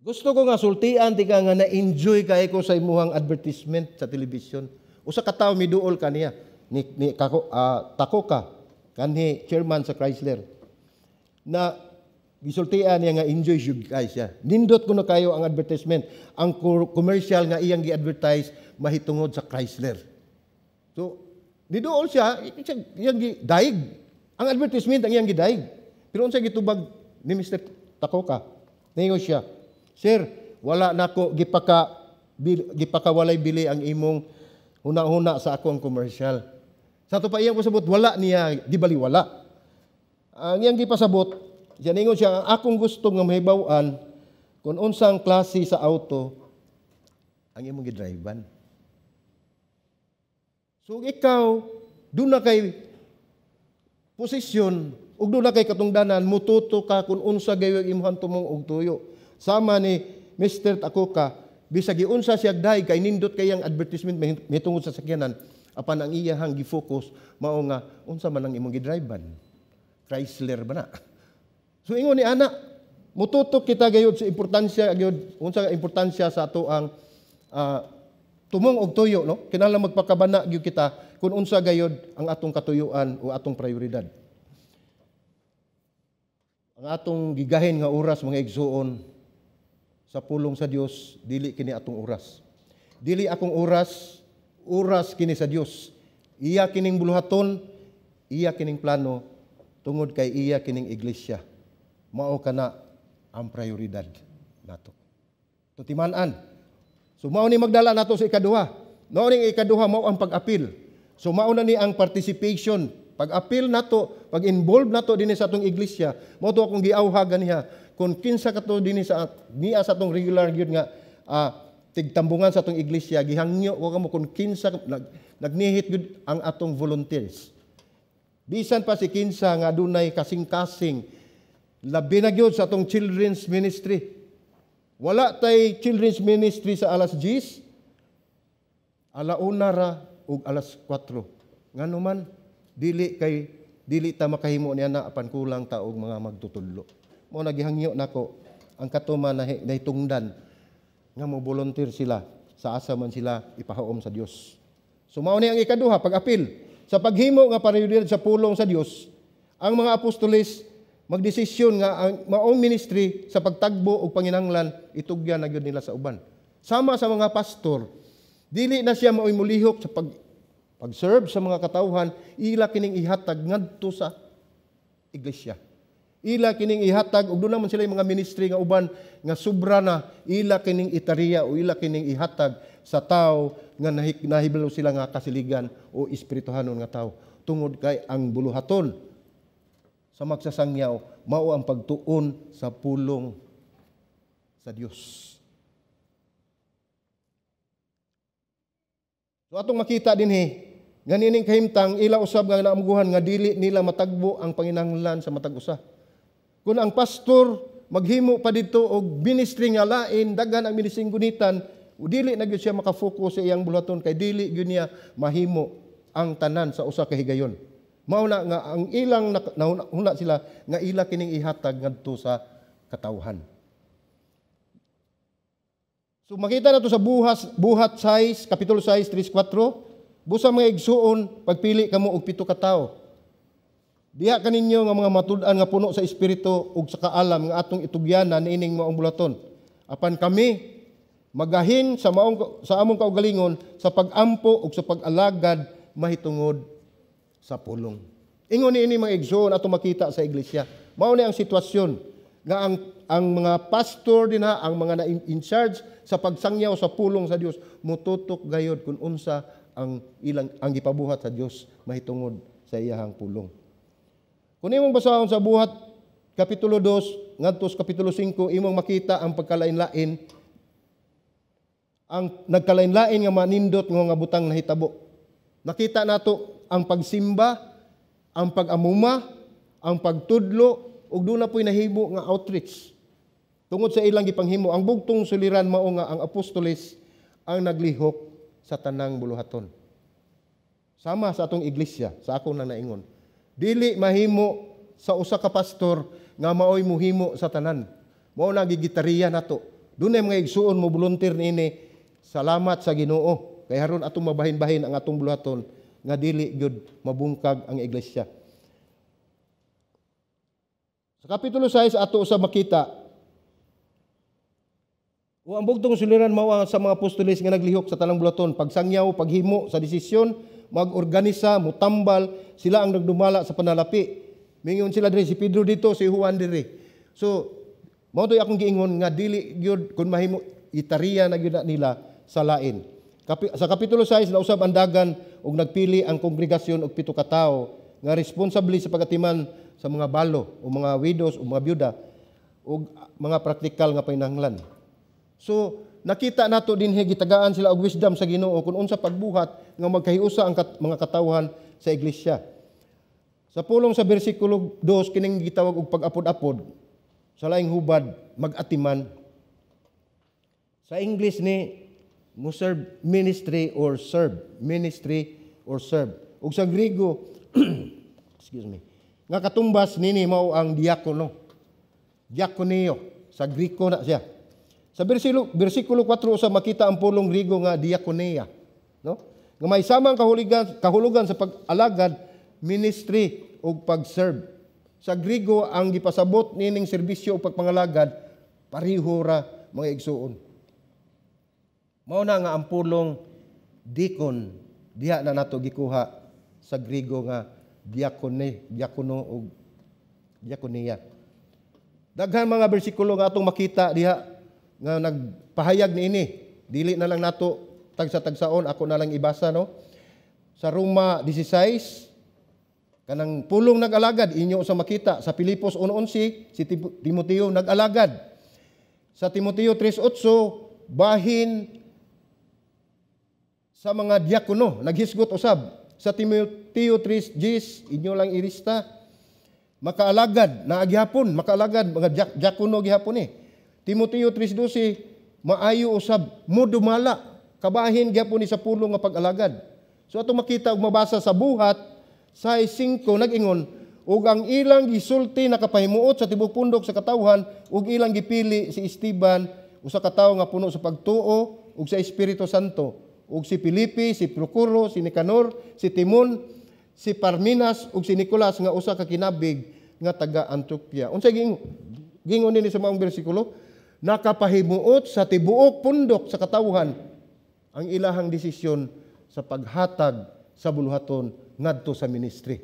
Gusto ko nga sultian tika nga na-enjoy kay ko sa imuhang advertisement sa television. Usa ka tawo miduol kaniya ni Takoka kanhi chairman sa Chrysler na gisultian niya nga enjoy you guys ya. Nindot ko na kayo ang advertisement, ang commercial nga iyang gi-advertise mahitungod sa Chrysler. So niduol siya, iyang gidaig. Ang advertisement ang iyang gidaig. Pero unsa gitubag ni Mr. Takoka? Ningon siya, "Sir, wala nako gipakawalay bili ang imong huna-huna sa akong commercial." Sa to pa iyang pasabot, wala niya gibaliwala. Ang iyang gipasabot, siya ningon siya, "Ang akong gusto nga mahibaw-an kung unsang klase sa auto ang imong gidrivean." So ikaw, doon na kay posisyon, ug doon na kay katungdanan, mututo ka kung unsa gayon imuhan tumong og tuyo. Sama ni Mr. Takoka, bisag giunsa siya daig kay nindot kay ang advertisement mitungod sa sakyanan, apan ang iyahang gi-focus mao nga unsa man ang imong gidrivean. Chrysler ba na? So ingon ni ana, mututok kita gayud sa importansya gayud unsa nga importansya sa ato ang tumong og tuyo, no? Kinahanglan magpakabana gyud kita kung unsa gayud ang atong katuyuan o atong prioridad. Ang atong gigahin nga oras mga igsuon sa pulong sa Dios, dili kini atong oras. Dili akong oras, oras kini sa Dios. Iya kining buluhaton, iya kining plano tungod kay iya kining iglesia. Mao kana ang prioridad nato. Tutiman-an. So mao ni magdala nato sa ikaduha. Mao ni ikaduha mao ang pag-apil. So mao na ni ang participation. Pag-apil nato, pag-involve nato dinhi sa atong iglesia, mao to akong giawhagan niya kung kinsa kato dinhi sa niya sa atong regular gyud nga tigtambungan sa atong iglesia, gihangyo ko kamo kung kinsa nagnihit gyud ang atong volunteers. Bisan pa si kinsa nga dunay kasing-kasing labi na gyud sa atong children's ministry. Wala tay children's ministry sa alas 10, alauna ra ug alas 4. Ngano man dili ta makahimo niya na apan kulang ta og mga magtutudlo. Mo nagihangyo nako ang katuman na nahitungdan nga mo volunteer sila sa asa man sila ipahaom sa Dios. So mao ni ang ikaduha pag-apil sa paghimo nga prioridad sa pulong sa Dios. Ang mga apostoles magdesisyon nga ang maong ministry sa pagtagbo og panginahanglan itugyan na gyud nila sa uban. Sama sa mga pastor, dili na siya maoy mulihok sa pag-serve sa mga katawhan, ila kining ihatag ngadto sa iglesia. Ila kining ihatag ug doon naman sila yung mga ministry nga uban nga sobra na, ila kining itariya o ila kining ihatag sa tao nga nahibalo sila nga kasiligan o espirituhanon nga tao. Tungod kay ang buluhaton sa magsasangyaw mao ang pagtuon sa pulong sa Dios. So atong makita dinhi ganining kahimtang ila usab nga naamuguhan nga dili nila matagbo ang panginahanglan sa matag usa. Kung ang pastor maghimo pa dito og ministry nga lain, daghan ang ministry gunitan, dili na gyud siya makafocus sa iyang bulaton kay dili gyud niya mahimo ang tanan sa usa ka higayon. Mao na nga ang ilang nahuna sila nga ila kining ihatag ngadto sa katawhan. So makita nato sa buhat 6, kapitulo 6, 3-4, busa mga igsuon, pagpili kamo og 7 ka tawo. Diha kaninyo nga mga matud-an nga puno sa espiritu ug sa kaalam nga atong itugyanan niining maong bulaton. Apan kami magahin sa among kaugalingon sa pag-ampo ug sa pag-alagad mahitungod sa pulong. Ingon niini mga igsuon atong makita sa iglesia. Mao ni ang sitwasyon nga ang mga pastor dinha, ang mga in charge sa pagsangyaw sa pulong sa Dios mututok gayud kung unsa ang gipabuhat sa Dios mahitungod sa iyahang pulong. Kung imong basahon sa buhat kapitulo 2 ngadto sa kapitulo 5, imong makita ang pagkalain-lain, ang nagkalain-lain nga manindot nga butang nahitabo. Nakita nato ang pagsimba, ang pag-amuma, ang pagtudlo ug doon na po'y nahibo nga outreach. Tungod sa ilang gipanghimo, ang bugtong suliran mao nga ang apostoles ang naglihok sa tanang buluhaton. Sama sa atong iglesia, sa akong naingon. Dili mahimo sa usa ka pastor nga maoy muhimo sa tanan. Mao na gigitariya nato. Dunay mga igsuon mo volunteer niini. Salamat sa Ginoo. kay haron atong mabahin-bahin ang atong buluhaton nga dili gyud mabungkag ang iglesia. Sa kapitulo 6 ato sa makita o ang bugtong suliran mao ang sa mga apostoles nga naglihok sa tanang bulaton, pagsangyaw, paghimo sa desisyon, mag-organisa, mutambal, sila ang nagdumala sa panalapi. Mingon sila diri, si Pedro dito, si Juan diri. So, mao to'y akong giingon nga dili gyud kun mahimo itariya na gyud nila sa lain. Sa kapitulo 6 nausab ang dagan ug nagpili ang kongregasyon og 7 ka tawo nga responsable sa pagatiman sa mga balo o mga widows o mga byuda o mga praktikal nga panginahanglan. So, nakita nato dinhi gitagaan sila og wisdom sa Ginoo kung unsa pagbuhat nga magkahiusa ang mga katawhan sa iglesia. Sa pulong sa bersikulo 2 kining gitawag og pag-apod-apod sa laing hubad mag-atiman. Sa English ni mo serve ministry or serve. Ug sa Griego excuse me. Nga katumbas nini mao ang diakono. Diakoneo sa Griko na siya. Sa bersikulo 4 sa makita ang pulong Griego nga diakonia, no? Nga may samang kahulugan sa pag-alagad, ministry ug pag-serve. Sa Griego ang gipasabot nining serbisyo ug pagpangalagad pareho ra mga igsuon. Mao na nga ang pulong deacon diha na nato gikuha sa Griego nga diakono ug diakonia. Daghan mga bersikulo nga atong makita diha nga nagpahayag niini. Dili na lang nato tagsa-tagsaon, ako na lang ibasa, no? Sa Roma 16 kanang pulong nag-alagad inyo sa makita. Sa Pilipos 1:11 si Timoteo nag-alagad. Sa Timoteo 3:8 bahin sa mga diakono naghisgot usab. Sa Timoteo 3:10 inyo lang irista makaalagad na aghapon, makaalagad mga diakono gihapon ni. Timoteo 3:12 maayo usab mo dumala kabahin gihapon ni sa pulong nga pag-alagad. So ato makita ug mabasa sa buhat sa 5 nag-ingon ug ang ilang gisulti nakapahimuot sa tibuok pundok sa katawhan ug ilang gipili si Esteban usa ka tawo nga puno sa pagtuo ug sa Espiritu Santo ug si Filipe, si Procuro, si Nicanor, si Timon, si Parmenas ug si Nicolas nga usa ka kinabig nga taga Antioquia. Unsay gingon nini sa maong bersikulo? Nakapahimuot sa tibuok pundok sa katawhan ang ilahang desisyon sa paghatag sa buluhaton ngadto sa ministry.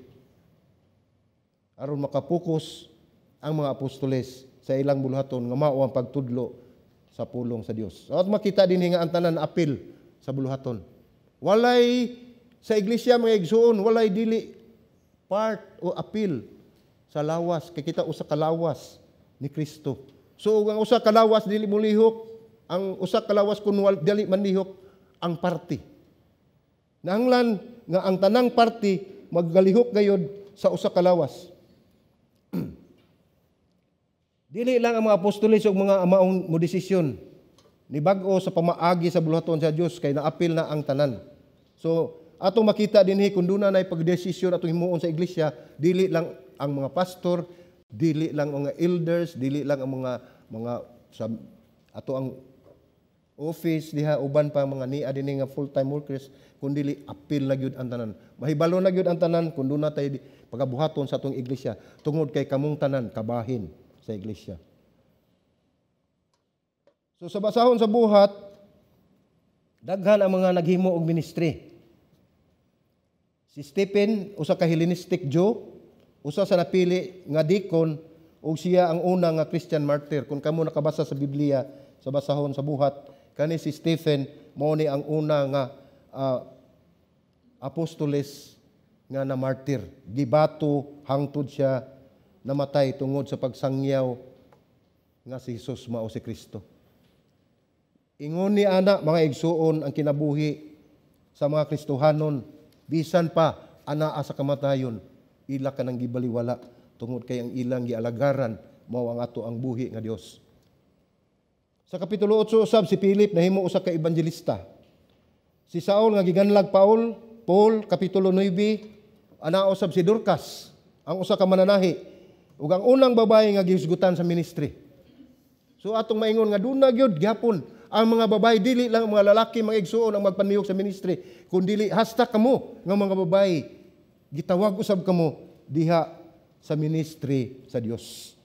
Aron makapokus ang mga apostoles sa ilang buluhaton nga mao ang pagtudlo sa pulong sa Dios. At makita din nga ang tanan apil sa buluhaton. Walay sa iglesia mga igsuon, walay dili part o apil sa lawas kay kita usa ka lawas ni Kristo. So ang usa ka lawas dili mo lihok, ang usa ka lawas kun dili man lihok ang party. Nahanglan nga ang tanang party maggalihok gayud sa usa ka lawas. Dili lang ang mga apostoles ug mga amaong mo desisyon ni bag-o sa pamaagi sa buluhaton sa Dios kay naapil na ang tanan. So atong makita dinhi kun duna nay pagdesisyon atong himuon sa iglesia, dili lang ang mga pastor, dili lang ang mga elders, dili lang ang mga sa ato ang office diha uban pa mga niya dinhi nga full-time workers, kundi apil na gyud ang tanan. Mahibalo na gyud ang tanan kun duna tay pagabuhaton sa atong iglesia tungod kay kamong tanan kabahin sa iglesia. So sa basahon sa buhat, daghan ang mga naghimo og ministry. Si Stephen, usa ka Hellenistic Jew, usa sa napili nga deacon ug siya ang una nga Christian martyr. Kung kamo nakabasa sa Biblia sa basahon sa buhat, kani si Stephen mao ni ang una nga apostoles nga na martyr. Gibato hangtod siya namatay tungod sa pagsangyaw nga si Jesus mao si Kristo. Ingon ni ana mga igsuon ang kinabuhi sa mga Kristohanon bisan pa anaa sa kamatayon ila ka nang gibaliwala tungod kay ang ilang gialagaran mao ang ato ang buhi nga Dios. Sa kapitulo 8 usab si Philip nahimo usa ka ebangelista. Si Saul nga giganlag Paul kapitulo 9 anaa usab si Dorcas ang usa ka mananahi ug ang unang babae nga gihisgutan sa ministry. So atong maingon nga duna gyud gyapon Ang mga babae dili lang ang mga lalaki mga igsuon ang magpanuyok sa ministry, kundi hasta kamo nga mga babae gitawag usab kamo diha sa ministry sa Dios.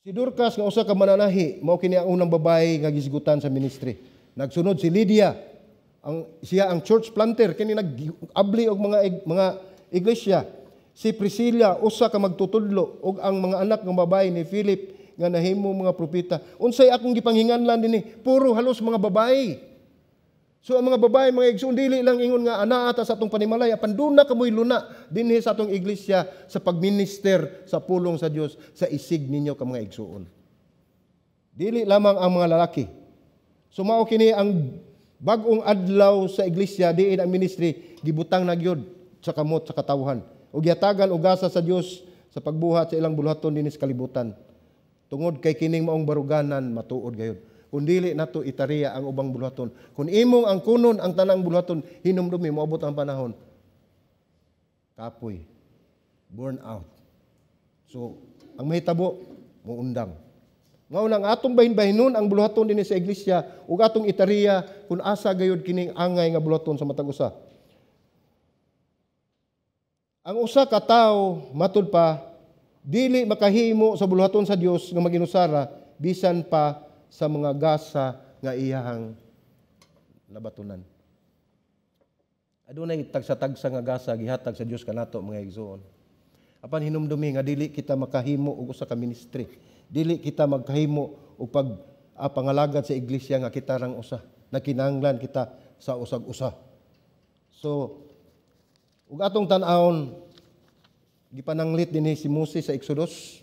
Si Dorcas nga usa ka mananahi mao kini ang unang babae nga gisgutan sa ministry. Nagsunod si Lydia, siya ang church planter kini nag-abli og mga iglesia. Si Priscilla usa ka magtutudlo og ang mga anak ng babae ni Philip nga nahimo mga propeta. Unsay akong gipanghinganlan dinhi? Puro halos mga babae. So ang mga babae, mga igsoon, dili lang ingon nga anaa ta sa atong panimalay, apan duna kamoy luna dinhi sa atong iglesia sa pagminister sa pulong sa Dios sa isig ninyo ka mga igsoon. Dili lamang ang mga lalaki. So mao kini ang bag-ong adlaw sa iglesia diin ang ministry gibutang na gyud sa kamot sa katawhan ug yatagan og gasa sa Dios sa pagbuhat sa ilang buluhaton dinhi sa kalibutan. Tungod kay kining maong baruganan matuod gayud. Kung dili nato itariya ang ubang buluhaton. Kung imong ang kunon ang tanang buluhaton, hinumdumi moabot ang panahon. Kapoy. Burn out. So, ang mahitabo muundang. Mao nang atong bahin-bahinon ang buluhaton dinhi sa iglesia ug atong itariya kung asa gayud kining angay nga buluhaton sa matag usa. Ang usa ka tawo matud pa dili makahimo sa buluhaton sa Dios nga maginusara bisan pa sa mga gasa nga iyahang nabatunan. Adunay tagsa-tagsa nga gasa gihatag sa Dios kanato mga igsoon. Apan hinumdumi nga dili kita makahimo og usa ka ministry. Dili kita magkahimo og pangalagad sa iglesia nga kita rang usa. Nakinahanglan kita sa usag-usa. So ug atong tan-awon gipananglit dinhi si Moses sa Exodus.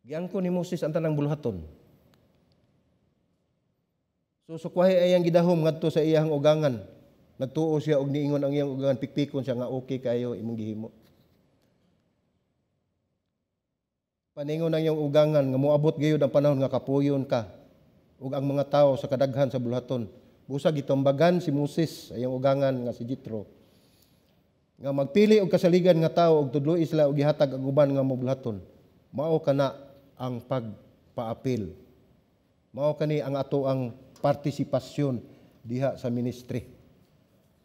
Giangko ni Moses ang tanang buluhaton. So sukwahi ayang gidahom ngadto sa iyang ugangan. Nagtuo siya og niingon ang iyang ugangan, pikpikon siya nga okay kayo imong gihimo. Paningon ang iyang ugangan nga moabot gayud ang panahon nga kapuyon ka ug ang mga tawo sa kadaghan sa buluhaton. Busa gitambagan si Moses ayang ugangan nga si Jethro nga magpili og kasaligan nga tawo og tudloy sila og gihatag ang uban nga mobulaton. Mao kana ang pagpaapil. Mao kani ang ato ang partisipasyon diha sa ministry.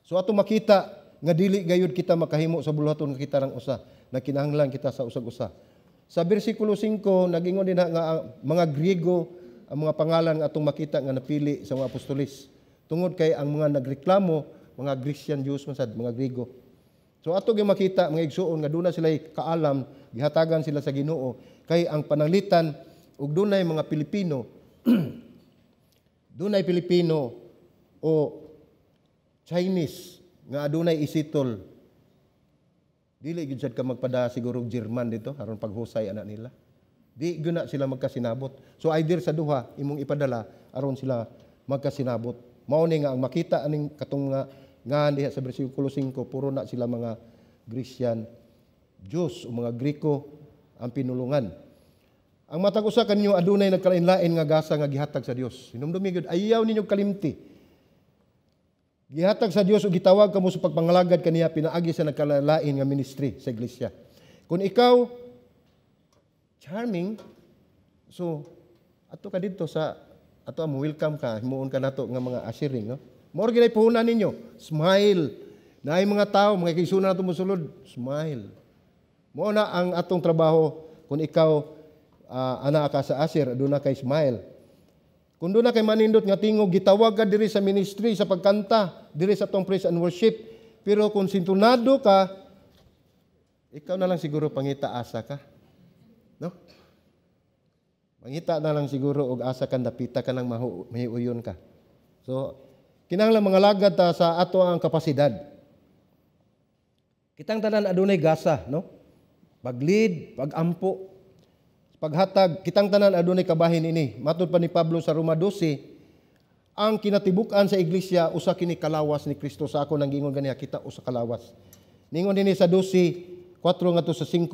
So ato makita nga dili gayud kita makahimo sa buluhaton nga kita rang usa, nakinahanglan kita sa usag-usa. Sa bersikulo 5 nagingon din nga mga Griego ang mga pangalan nga atong makita nga napili sa mga apostolis. Tungod kay ang mga nagreklamo mga Grecian Jews man sad mga Griego. So ato gyud makita mga igsuon nga duna sila kaalam, gihatagan sila sa Ginoo kay ang pananglitan ug dunay mga Pilipino dunay Pilipino o Chinese nga adunay isitol. Dili gyud sad ka magpada siguro German dito aron paghusay ana nila. Di gyud na sila magkasinabot. So either sa duha imong ipadala aron sila magkasinabot. Mao ni nga ang makita aning katong nga diha sa bersikulo 5 puro na sila mga Grecian Jews o mga Griko ang pinulungan. Ang matag usa kanyo adunay nagkalain-lain nga gasa nga gihatag sa Dios. Hinumdumi gyud ayaw ninyo kalimti. Gihatag sa Dios o gitawag kamo sa pagpangalagad kaniya pinaagi sa nagkalain nga ministry sa iglesia. Kung ikaw charming, so ato ka dito sa ato mo welcome ka, himuon ka nato nga mga ushering, no? Mao ginay puhunan ninyo, smile. Naay mga tao, mga kaigsunan nato mosulod, smile. Mao na ang atong trabaho kung ikaw ana ka sa usher, aduna kay smile. Kung doon na kay manindot nga tingog, gitawag ka diri sa ministry, sa pagkanta, diri sa atong praise and worship. Pero kung sintunado ka, ikaw na lang siguro pangita asa ka. No? Pangita na lang siguro og asa ka, dapita ka lang mahiuyon ka. So, kinahanglan mga lagad ta sa ato ang kapasidad. Kitang tanan adunay gasa, no? Pag-lead, pag-ampo, paghatag, kitang tanan adunay kabahin ini. Matud pa ni Pablo sa Roma 12, ang kinatibuk-an sa iglesia usa kini kalawas ni Kristo. Sa ako nang gingon ganiya kita usa kalawas. Ningon dinhi sa 12:4 ngadto sa 5.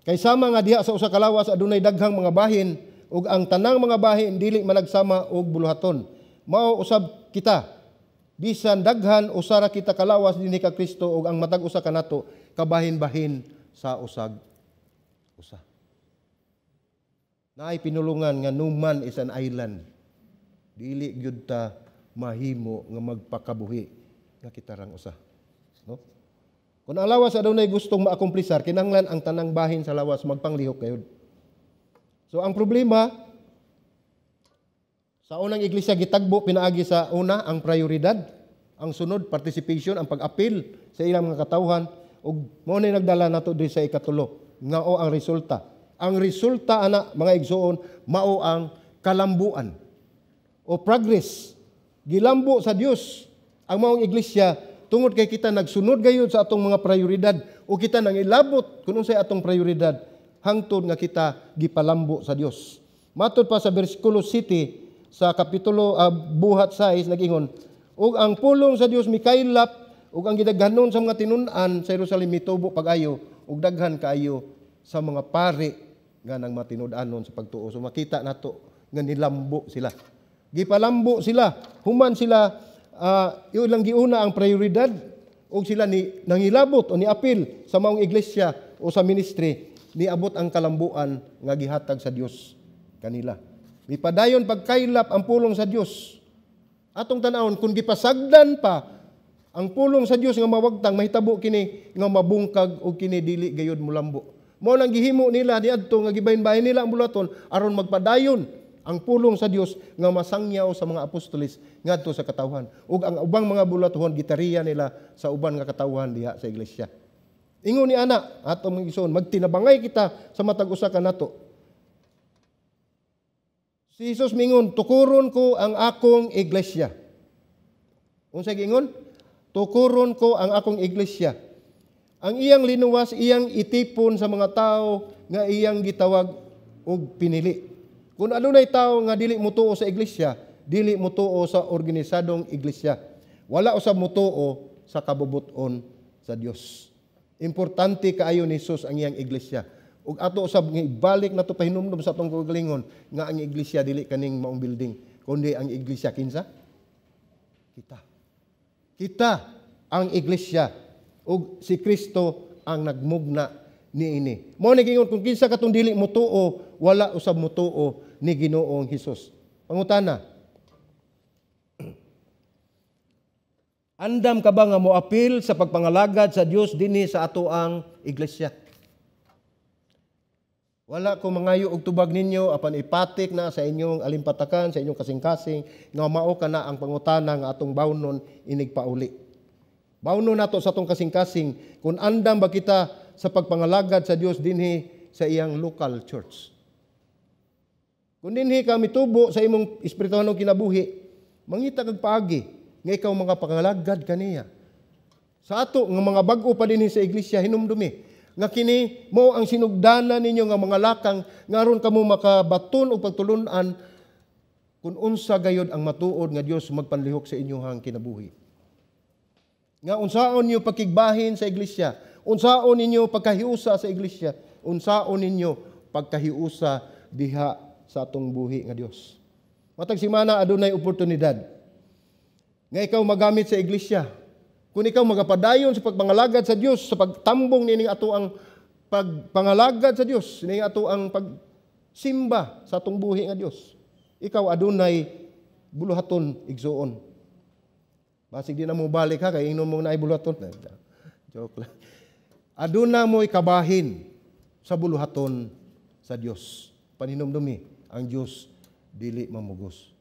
Kay sama nga diha sa usa kalawas adunay daghang mga bahin ug ang tanang mga bahin dili managsama og buluhaton. Mao usab kita. Bisan daghan usara kita kalawas dinhi ka Kristo ug ang matag usa kanato kabahin-bahin sa usag usa. Naay pinulungan nga Numan is an island. Dili gyud ta mahimo nga magpakabuhi nga kita rang usa. No? Kung ang lawas adunay gustong maakumplisar, kinahanglan ang tanang bahin sa lawas magpanglihok kayod. So ang problema sa unang iglesia gitagbo pinaagi sa una ang prioridad, ang sunod participation, ang pag-apil sa ilang mga katawhan ug mao ni nagdala nato diri sa ikatulo ngao ang resulta. Ang resulta ana mga igsoon mao ang kalambuan o progress. Gilambo sa Dios ang maong iglesia tungod kay kita nagsunod gayud sa atong mga prioridad o kita nang ilabot kung unsay atong prioridad hangtod nga kita gipalambo sa Dios. Matod pa sa bersikulo 7 sa kapitulo buhat 6 nagingon, ug ang pulong sa Dios mikaylap ug ang gidaghanon sa mga tinun-an sa Jerusalem mitubo pag-ayo ug daghan kaayo sa mga pari nga nang matinud-anon sa pagtuo. So makita nato nga nilambo sila. Gipalambo sila, human sila ilang giuna ang prioridad o sila ni nangilabot o niapil sa maong iglesia o sa ministry, niabot ang kalambuan nga gihatag sa Dios kanila. Mipadayon pagkaylap ang pulong sa Dios. Atong tan-awon kung gipasagdan pa ang pulong sa Dios nga mawagtang mahitabo kini nga mabungkag o kini dili gayud mulambo. Mao nang gihimo nila niadto nga gibahin-bahin nila ang bulaton aron magpadayon ang pulong sa Dios nga masangyaw sa mga apostolis ngadto sa katawhan. Ug ang ubang mga bulaton gitariya nila sa uban nga katawhan diha sa iglesia. Ingon ni ana atong igsoon magtinabangay kita sa matag usa ka nato. Si Jesus mingon, tukuron ko ang akong iglesia. Unsay giingon? Tukuron ko ang akong iglesia. Ang iyang linuwas, iyang itipon sa mga tao nga iyang gitawag og pinili. Kung adunay tao nga dili mutuo sa iglesia, dili mutuo sa organisadong iglesia. Wala usab mutuo sa kabubuton sa Dios. Importante kaayo ni Jesus ang iyang iglesia. Ug ato usab nga ibalik nato pahinumdum sa atong kagalingon nga ang iglesia dili kaning maong building, kundi ang iglesia kinsa? Kita. Kita ang iglesia ug si Kristo ang nagmugna niini. Mao ni gingon kung kinsa katong dili mutuo, wala usab mutuo ni Ginoong Hesus. Pangutana, andam ka ba nga moapil sa pagpangalagad sa Dios dinhi sa ato ang iglesia? Wala ko mangayo og tubag ninyo apan ipatik na sa inyong alimpatakan, sa inyong kasing-kasing nga mao kana ang pangutana nga atong bawnon inig pauli. Bawnon nato sa atong kasing-kasing kung andam ba kita sa pagpangalagad sa Dios dinhi sa iyang local church. Kung dinhi ka mitubo sa imong espirituhanong kinabuhi, mangita kag paagi nga ikaw mga pangalagad kaniya. Sa ato nga mga bag-o pa dinhi sa iglesia hinumdumi nga kini mo ang sinugdanan ninyo nga mga lakang ngaron kamo makabaton og pagtulunan kung unsa gayod ang matuod nga Dios magpanlihok sa inyong kinabuhi. Nga unsaon niyo pagkigbahin sa iglesia, unsaon ninyo pagkahiusa sa iglesia, unsaon ninyo pagkahiusa diha sa atong buhi nga Dios. Matag simana adunay oportunidad nga ikaw magamit sa iglesia. Kung ikaw magapadayon sa pagpangalagad sa Dios, sa pagtambong nining ato ang pagpangalagad sa Dios, nining ato ang pagsimba sa atong buhi nga Dios. Ikaw adunay buluhaton igsuon. Basig di na mo balik ha kay ingnon mo na ay buluhaton. Joke lang. Aduna mo'y kabahin sa buluhaton sa Dios. Paninumdumi ang Dios dili mamugos.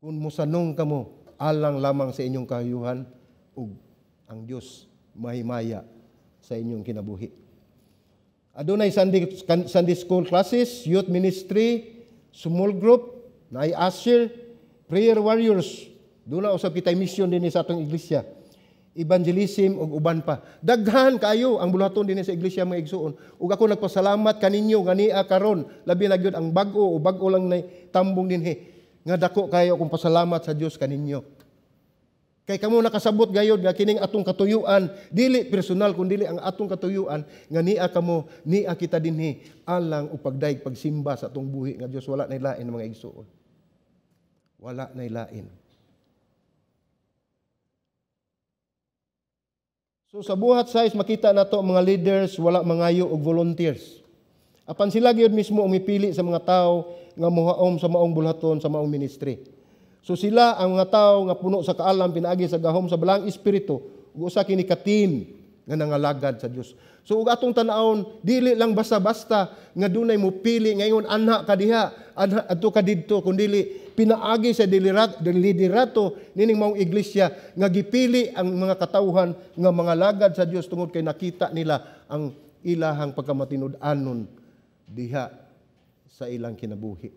Kung musanong kamo alang lamang sa inyong kahayuhan ug ang Dios mahimaya sa inyong kinabuhi. Adunay Sunday school classes, youth ministry, small group, naay usher, prayer warriors. Doon na usab kitay mission din sa atong iglesia. Evangelism ug uban pa. Daghan kayo ang bulaton dinhi sa iglesia mga igsuon. Ug ako nagpasalamat kaninyo ganiya karon labi na gyud ang bag-o o bag-o lang nay tambong dinhi nga dako kayo akong pasalamat sa Dios kaninyo. Kay kamo nakasabot gayud nga kining atong katuyuan dili personal kun dili ang atong katuyuan nga niya kamo niya kita dinhi alang upagdayeg pagsimba sa atong buhi nga Dios wala nay lain mga igsuon. Wala nay lain. So sa buhat size makita nato mga leaders wala mangayo og volunteers. Apan sila gyud mismo umipili sa mga tao nga mohaom sa maong bulhaton sa maong ministry. So sila ang mga tao nga puno sa kaalam pinaagi sa gahom sa balang espiritu ug usa kini ka team nga nangalagad sa Dios. So ug atong tan-awon dili lang basta-basta nga dunay mopili ngayon anha ka diha, anha adto ka didto kundi pinaagi sa liderato nining maong iglesia nga gipili ang mga katawhan nga mga lagad sa Dios tungod kay nakita nila ang ilahang pagkamatinud-anon diha sa ilang kinabuhi.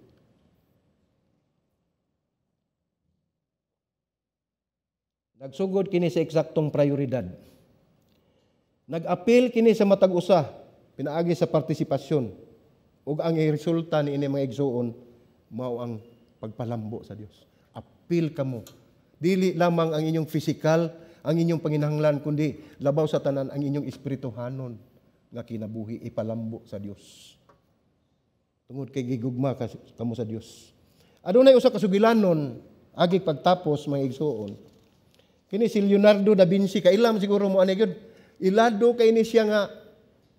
Nagsugod kini sa eksaktong prioridad. Nag-apil kini sa matag usa, pinaagi sa partisipasyon. Ug ang resulta ni ini mga igsuon mao ang pagpalambo sa Dios. Apil kamo. Dili lamang ang inyong physical, ang inyong panginahanglan kundi labaw sa tanan ang inyong espirituhanon nga kinabuhi ipalambo sa Dios. Tungod kay gigugma kamo sa Dios. Adunay usa ka sugilanon agi pagtapos mga igsuon. Kini si Leonardo da Vinci kailam siguro mo ani gyud. Ilado kay ni siya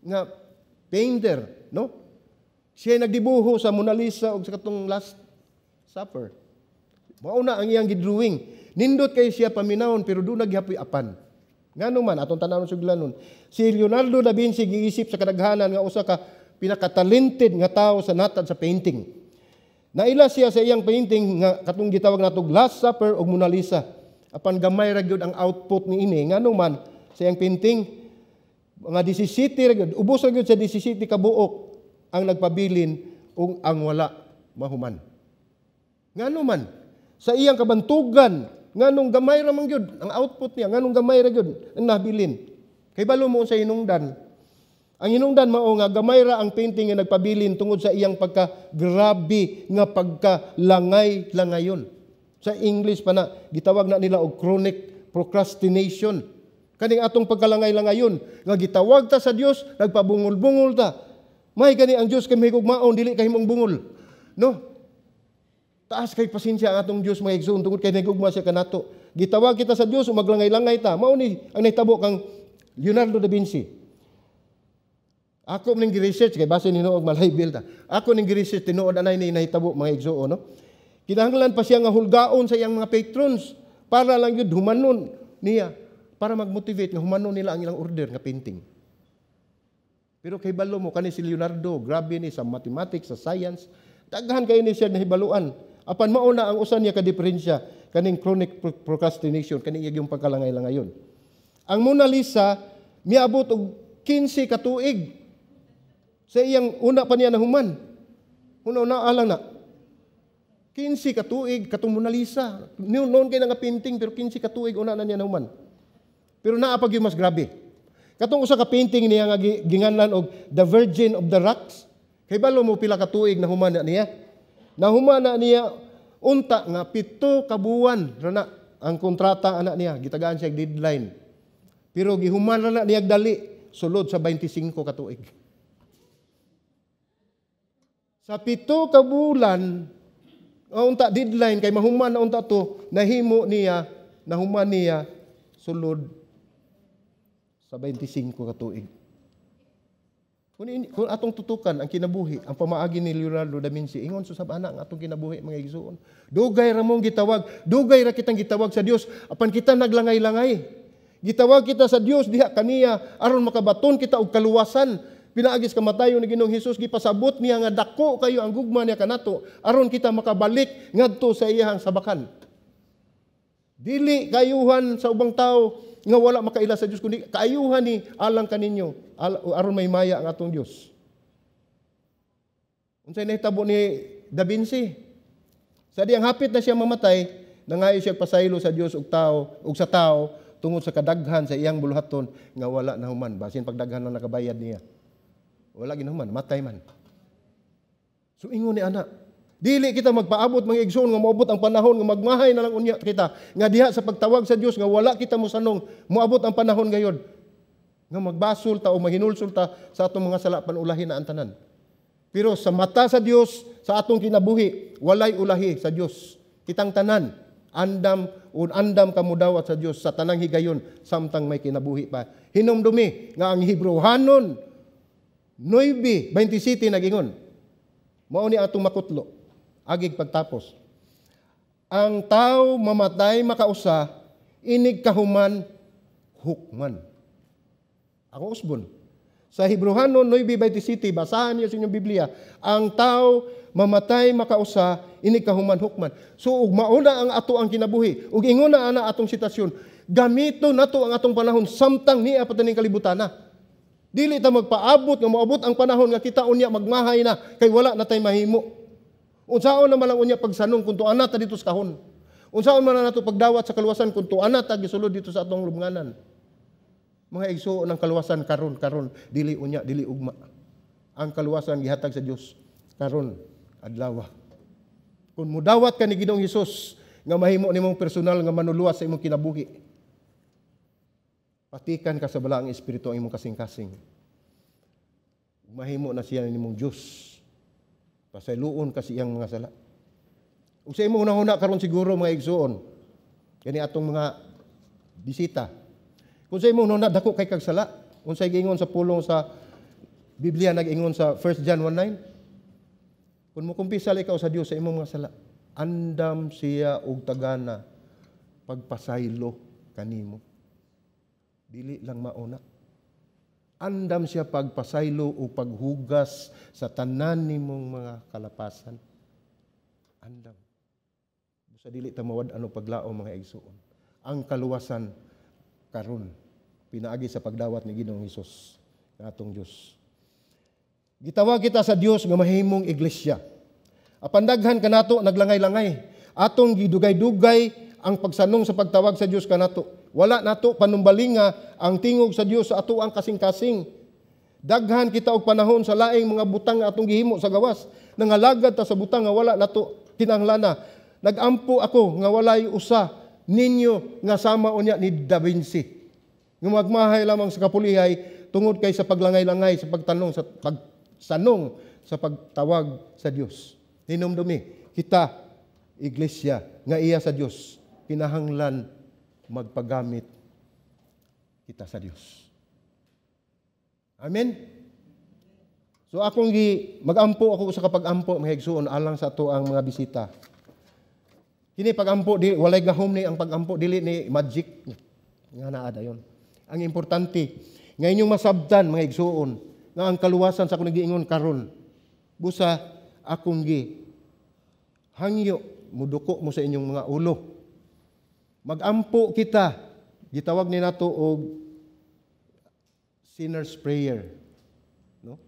nga painter, no? Siya nagdibuho sa Mona Lisa ug sa katong Last Supper. Mao na ang iyang gidrawing. Nindot kay siya paminawon pero do naghapoy apan. Ngano man atong tan-awon suglanon. Si Leonardo da Vinci giisip sa kadaghanan nga usa ka pinaka-talented nga tawo sa natad sa painting. Naila siya sa iyang painting nga katong gitawag natog Last Supper ug Mona Lisa. Apan gamay ra gyud ang output ni ini ngano man sa iyang painting, mga 17, ubos na yun sa 17 kabuok ang nagpabilin o ang wala mahuman. Ngano man, sa iyang kabantugan, nganong gamay ra man yun, ang output niya, nganong gamay ra yun, ang nabilin. Kay balo mo sa hinungdan. Ang hinungdan mao nga, gamay ra ang painting nga nagpabilin tungod sa iyang pagka-grabe nga pagka-langay-langayon. Sa English pa na, gitawag na nila og chronic procrastination. Kaning atong pagkalangay-langayon nga gitawag ta sa Dios nagpabungol-bungol ta. May gani ang Dios kay mahigugmaon dili kay himong bungol. No? Taas kay pasensya ang atong Dios mga igsoon tungod kay nahigugma siya kanato. Gitawag kita sa Dios ug maglangay-langay ta. Mao ni ang nahitabo kang Leonardo da Vinci. Ako ning gi-research kay base ni og malay-bil ta. Ako ning gi-research tinuod anay ni nahitabo mga igsoon no. Kinahanglan pa siya nga hulgaon sa iyang mga patrons para lang yun humanon niya. Para mag-motivate nga humano nila ang ilang order nga painting. Pero kay balo mo kani si Leonardo, grabe ni sa mathematics, sa science, daghan kay ni siya nahibaluan. Apan mao na ang usan niya ka diferensya kaning chronic procrastination kaning iyang pagkalangay-langayon. Ang Mona Lisa miabot og 15 ka tuig sa iyang una pa niya nahuman. Una alang na 15 ka tuig katong Mona Lisa. Noon kay nga painting pero 15 ka tuig una na niya nahuman. Pero naapag yung mas grabe. Katong usa ka painting niya nga ginganlan og The Virgin of the Rocks. Kay balo mo pila ka tuig na humana niya. Nahumana niya unta nga 7 ka buwan na ang kontrata ana niya, gitagaan siya deadline. Pero gihumana na niya dali sulod sa 25 ka tuig. Sa 7 ka bulan unta deadline kay mahuman na unta to nahuman niya sulod sa 25 ka tuig. Kung atong tutukan ang kinabuhi, ang pamaagi ni Leonardo da Vinci, ingon susab ana ang atong kinabuhi mga igsoon. Dugay ra mong gitawag, dugay ra kitang gitawag sa Dios, apan kita naglangay-langay. Gitawag kita sa Dios diha kaniya aron makabaton kita og kaluwasan. Pinaagis kamatayon ni Ginoong Hesus gipasabot niya nga dako kayo ang gugma niya kanato aron kita makabalik ngadto sa iyang sabakan. Dili kayuhan sa ubang tao nga wala makaila sa Dios kundi kaayuhan ni alang kaninyo aron may maya ang atong Dios. Unsay nahitabo ni Da Vinci? Sa diyang hapit na siya mamatay, nangayo siya pasaylo sa Dios ug sa tao tungod sa kadaghan sa iyang buluhaton nga wala na human basin pagdaghan na nakabayad niya. Wala ginahuman, matay man. So ingon ni ana, dili kita magpaabot mga igsoon nga moabot ang panahon nga magmahay na lang unya kita nga diha sa pagtawag sa Dios nga wala kita mosanong moabot ang panahon gayud nga magbasol ta o mahinulsol ta sa atong mga sala panulahi na ang tanan. Pero sa mata sa Dios sa atong kinabuhi walay ulahi sa Dios. Kitang tanan andam kamo dawat sa Dios sa tanang higayon samtang may kinabuhi pa. Hinumdumi nga ang Hebrehanon 9:27 nagingon. Mao ni atong makutlo agig pagtapos. Ang tao mamatay makausa, inig kahuman hukman. Ako usbon. Sa Hebrehanon 9:27, basahan niyo sa inyong Biblia, ang tao mamatay makausa, inig kahuman hukman. So ug mauna ang ato ang kinabuhi. Ug ingon na ana atong sitasyon, gamito nato ang atong panahon samtang niya pataning kalibutana. Dili ta magpaabot nga moabot ang panahon nga kita unya magmahay na kay wala na tay mahimo. Unsaon naman lang unya pagsanong kung tuana ta dito sa kahon. Unsaon man nato pagdawat sa kaluwasan kung tuana ta gisulod dito sa atong lubnganan. Mga igsuon ng kaluwasan karon dili unya dili ugma. Ang kaluwasan gihatag sa Dios karon adlaw. Kung mudawat ka ni Ginoong Hesus nga mahimo nimong personal nga manuluwas sa imong kinabuhi, patikan ka sa balaang espiritu ang imong kasing-kasing. Mahimo na siya nimong Dios. Pasayloon ka siyang mga sala. Ug sa imong una-una karon siguro mga igsuon, kani atong mga bisita. Kung sa imong una dako kay kag sala, unsay giingon sa pulong sa Biblia nag-ingon sa 1 John 1:9. Kung mo kumpisal ikaw sa Dios sa imong mga sala, andam siya og tagana pagpasaylo kanimo. Dili lang mauna. Andam siya pagpasaylo o paghugas sa tanan nimong mga kalapasan. Andam. Sa dili ta mawad ano paglao mga igsuon. Ang kaluwasan karon pinaagi sa pagdawat ni Ginoong Hesus nga atong Dios. Gitawag kita sa Dios nga mahimong iglesia. Apan daghan kanato naglangay-langay. Atong gidugay-dugay ang pagsanong sa pagtawag sa Dios kanato. Wala nato panumbalinga ang tingog sa Dios sa ato ang kasing-kasing. Daghan kita og panahon sa laing mga butang nga atong gihimo sa gawas. Nangalagad ta sa butang nga wala nato kinahanglan. Nagampo ako nga walay usa ninyo nga sama unya ni Da Vinci. Nga magmahay lamang sa kapulihay tungod kay sa paglangay-langay sa pagtanong sa pagsanong sa pagtawag sa Dios. Hinumdumi kita iglesia nga iya sa Dios kinahanglan magpagamit kita sa Dios. Amen. So akong magampo ako sa kapag-ampo mga igsuon alang sa ato ang mga bisita. Kini pag-ampo di walay gahom ni ang pag-ampo dili ni magic nga naa dayon. Ang importante nga inyong masabtan mga igsuon nga ang kaluwasan sa akong nagiingon karon busa akong hangyo muduko mo sa inyong mga ulo. Magampo kita, gitawag ni nato og sinner's prayer, no?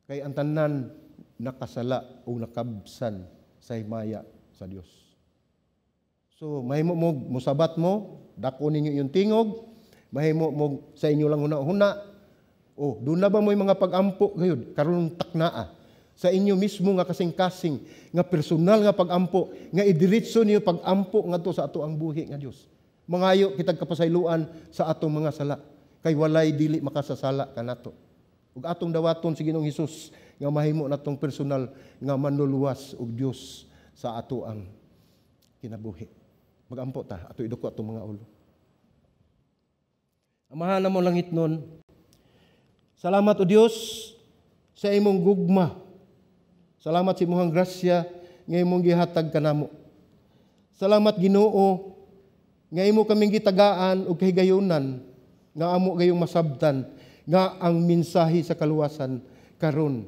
Kay ang tanan nakasala o nakabsan sa himaya sa Dios. So mahimo mo musabat mo, dako ninyo yung tingog, mahimo mo sa inyo lang huna-huna. Oh, doon na ba mo yung mga pag-ampo ngayon? Karon taknaa sa inyo mismo nga kasing-kasing nga personal nga pag-ampo nga idiretso niyo pag-ampo ngadto sa ato ang buhi nga Dios. Mangayo kitag kapasayloan sa atong mga sala kay walay dili makasasala kanato. Ug atong dawaton si Ginoong Hesus nga mahimo natong personal nga manluluwas og Dios sa ato ang kinabuhi. Mag-ampo ta ato iduko atong mga ulo. Amahan mo langit nun. Salamat o Dios sa imong gugma. Salamat sa imong grasya nga imong gihatag kanamo. Salamat Ginoo nga imo kaming gitagaan og kahigayunan nga amo gayong masabtan nga ang mensahe sa kaluwasan karon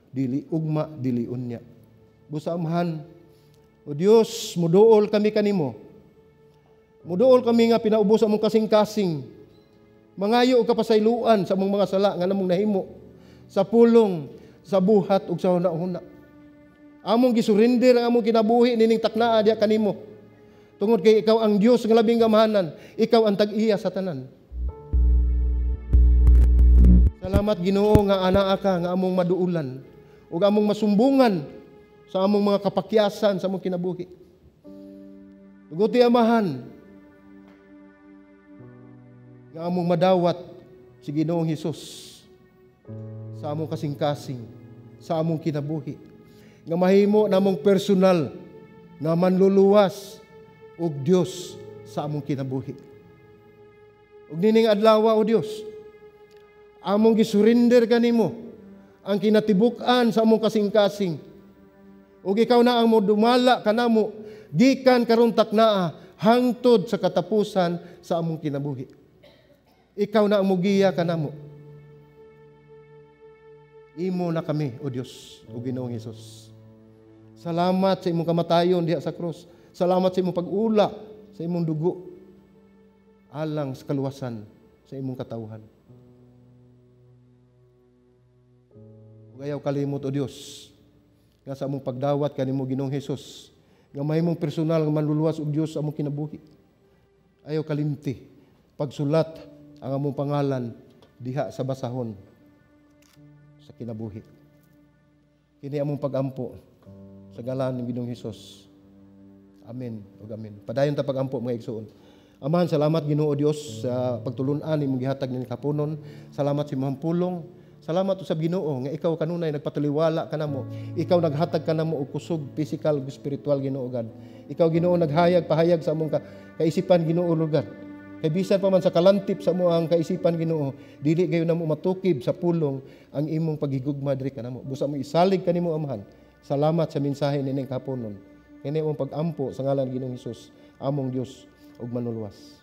dili ugma dili unya. Busa amahan o Dios muduol kami kanimo. Muduol kami nga pinaubos among kasing-kasing. Mangayo og kapasayloan sa among mga sala nga namong nahimo sa pulong sa buhat ug sa hunahuna. Among gisurrender ang among kinabuhi nining taknaa diha kanimo. Tungod kay ikaw ang Dios nga labing gamahanan, ikaw ang tag-iya sa tanan. Salamat Ginoo nga anaa ka nga among maduulan ug among masumbungan sa among mga kapakyasan sa among kinabuhi. Tuguti amahan nga among madawat si Ginoong Hesus sa among kasing-kasing, sa among kinabuhi. Nga mahimo namong personal nga manluluwas og Dios sa among kinabuhi. Ug nining adlaw o Dios, Among gisurrender kanimo ang kinatibuk-an sa among kasing-kasing. Ug ikaw na ang modumala kanamo gikan karon taknaa hangtod sa katapusan sa among kinabuhi. Ikaw na ang mugiya kanamo. Imo na kami, O Dios, o Ginoong Hesus. Salamat sa imong kamatayon diha sa krus. Salamat sa imong pag-ula sa imong dugo alang sa kaluwasan sa imong katawhan. Ug ayaw kalimot, O Dios, nga sa among pagdawat kanimo Ginoong Hesus, nga mahimong personal nga manluluwas og Dios sa among kinabuhi. Ayaw kalimti pagsulat ang among pangalan diha sa basahon sa kinabuhi. Kini among pagampo sa ngalan ng Ginoong Hesus. Amen ug amen. Padayon ta pagampo mga igsoon. Amahan, salamat Ginoo Dios sa pagtulun-an imong gihatag ning kapunon. Salamat sa imong pulong. Salamat usab Ginoo nga ikaw kanunay nagpataliwala kanamo. Ikaw naghatag kanamo og kusog physical ug spiritual Ginoo God. Ikaw Ginoo pahayag sa among kaisipan Ginoo Lord God. Kay bisan pa man sa kalantip sa amo ang kaisipan Ginoo, dili gayon namo matukib sa pulong ang imong paghigugma diri kanamo. Busa mo isalig kanimo amahan. Salamat sa mensahe nining kapunon. Kini among pagampo sa ngalan Ginoong Hesus, among Dios ug manuluwas.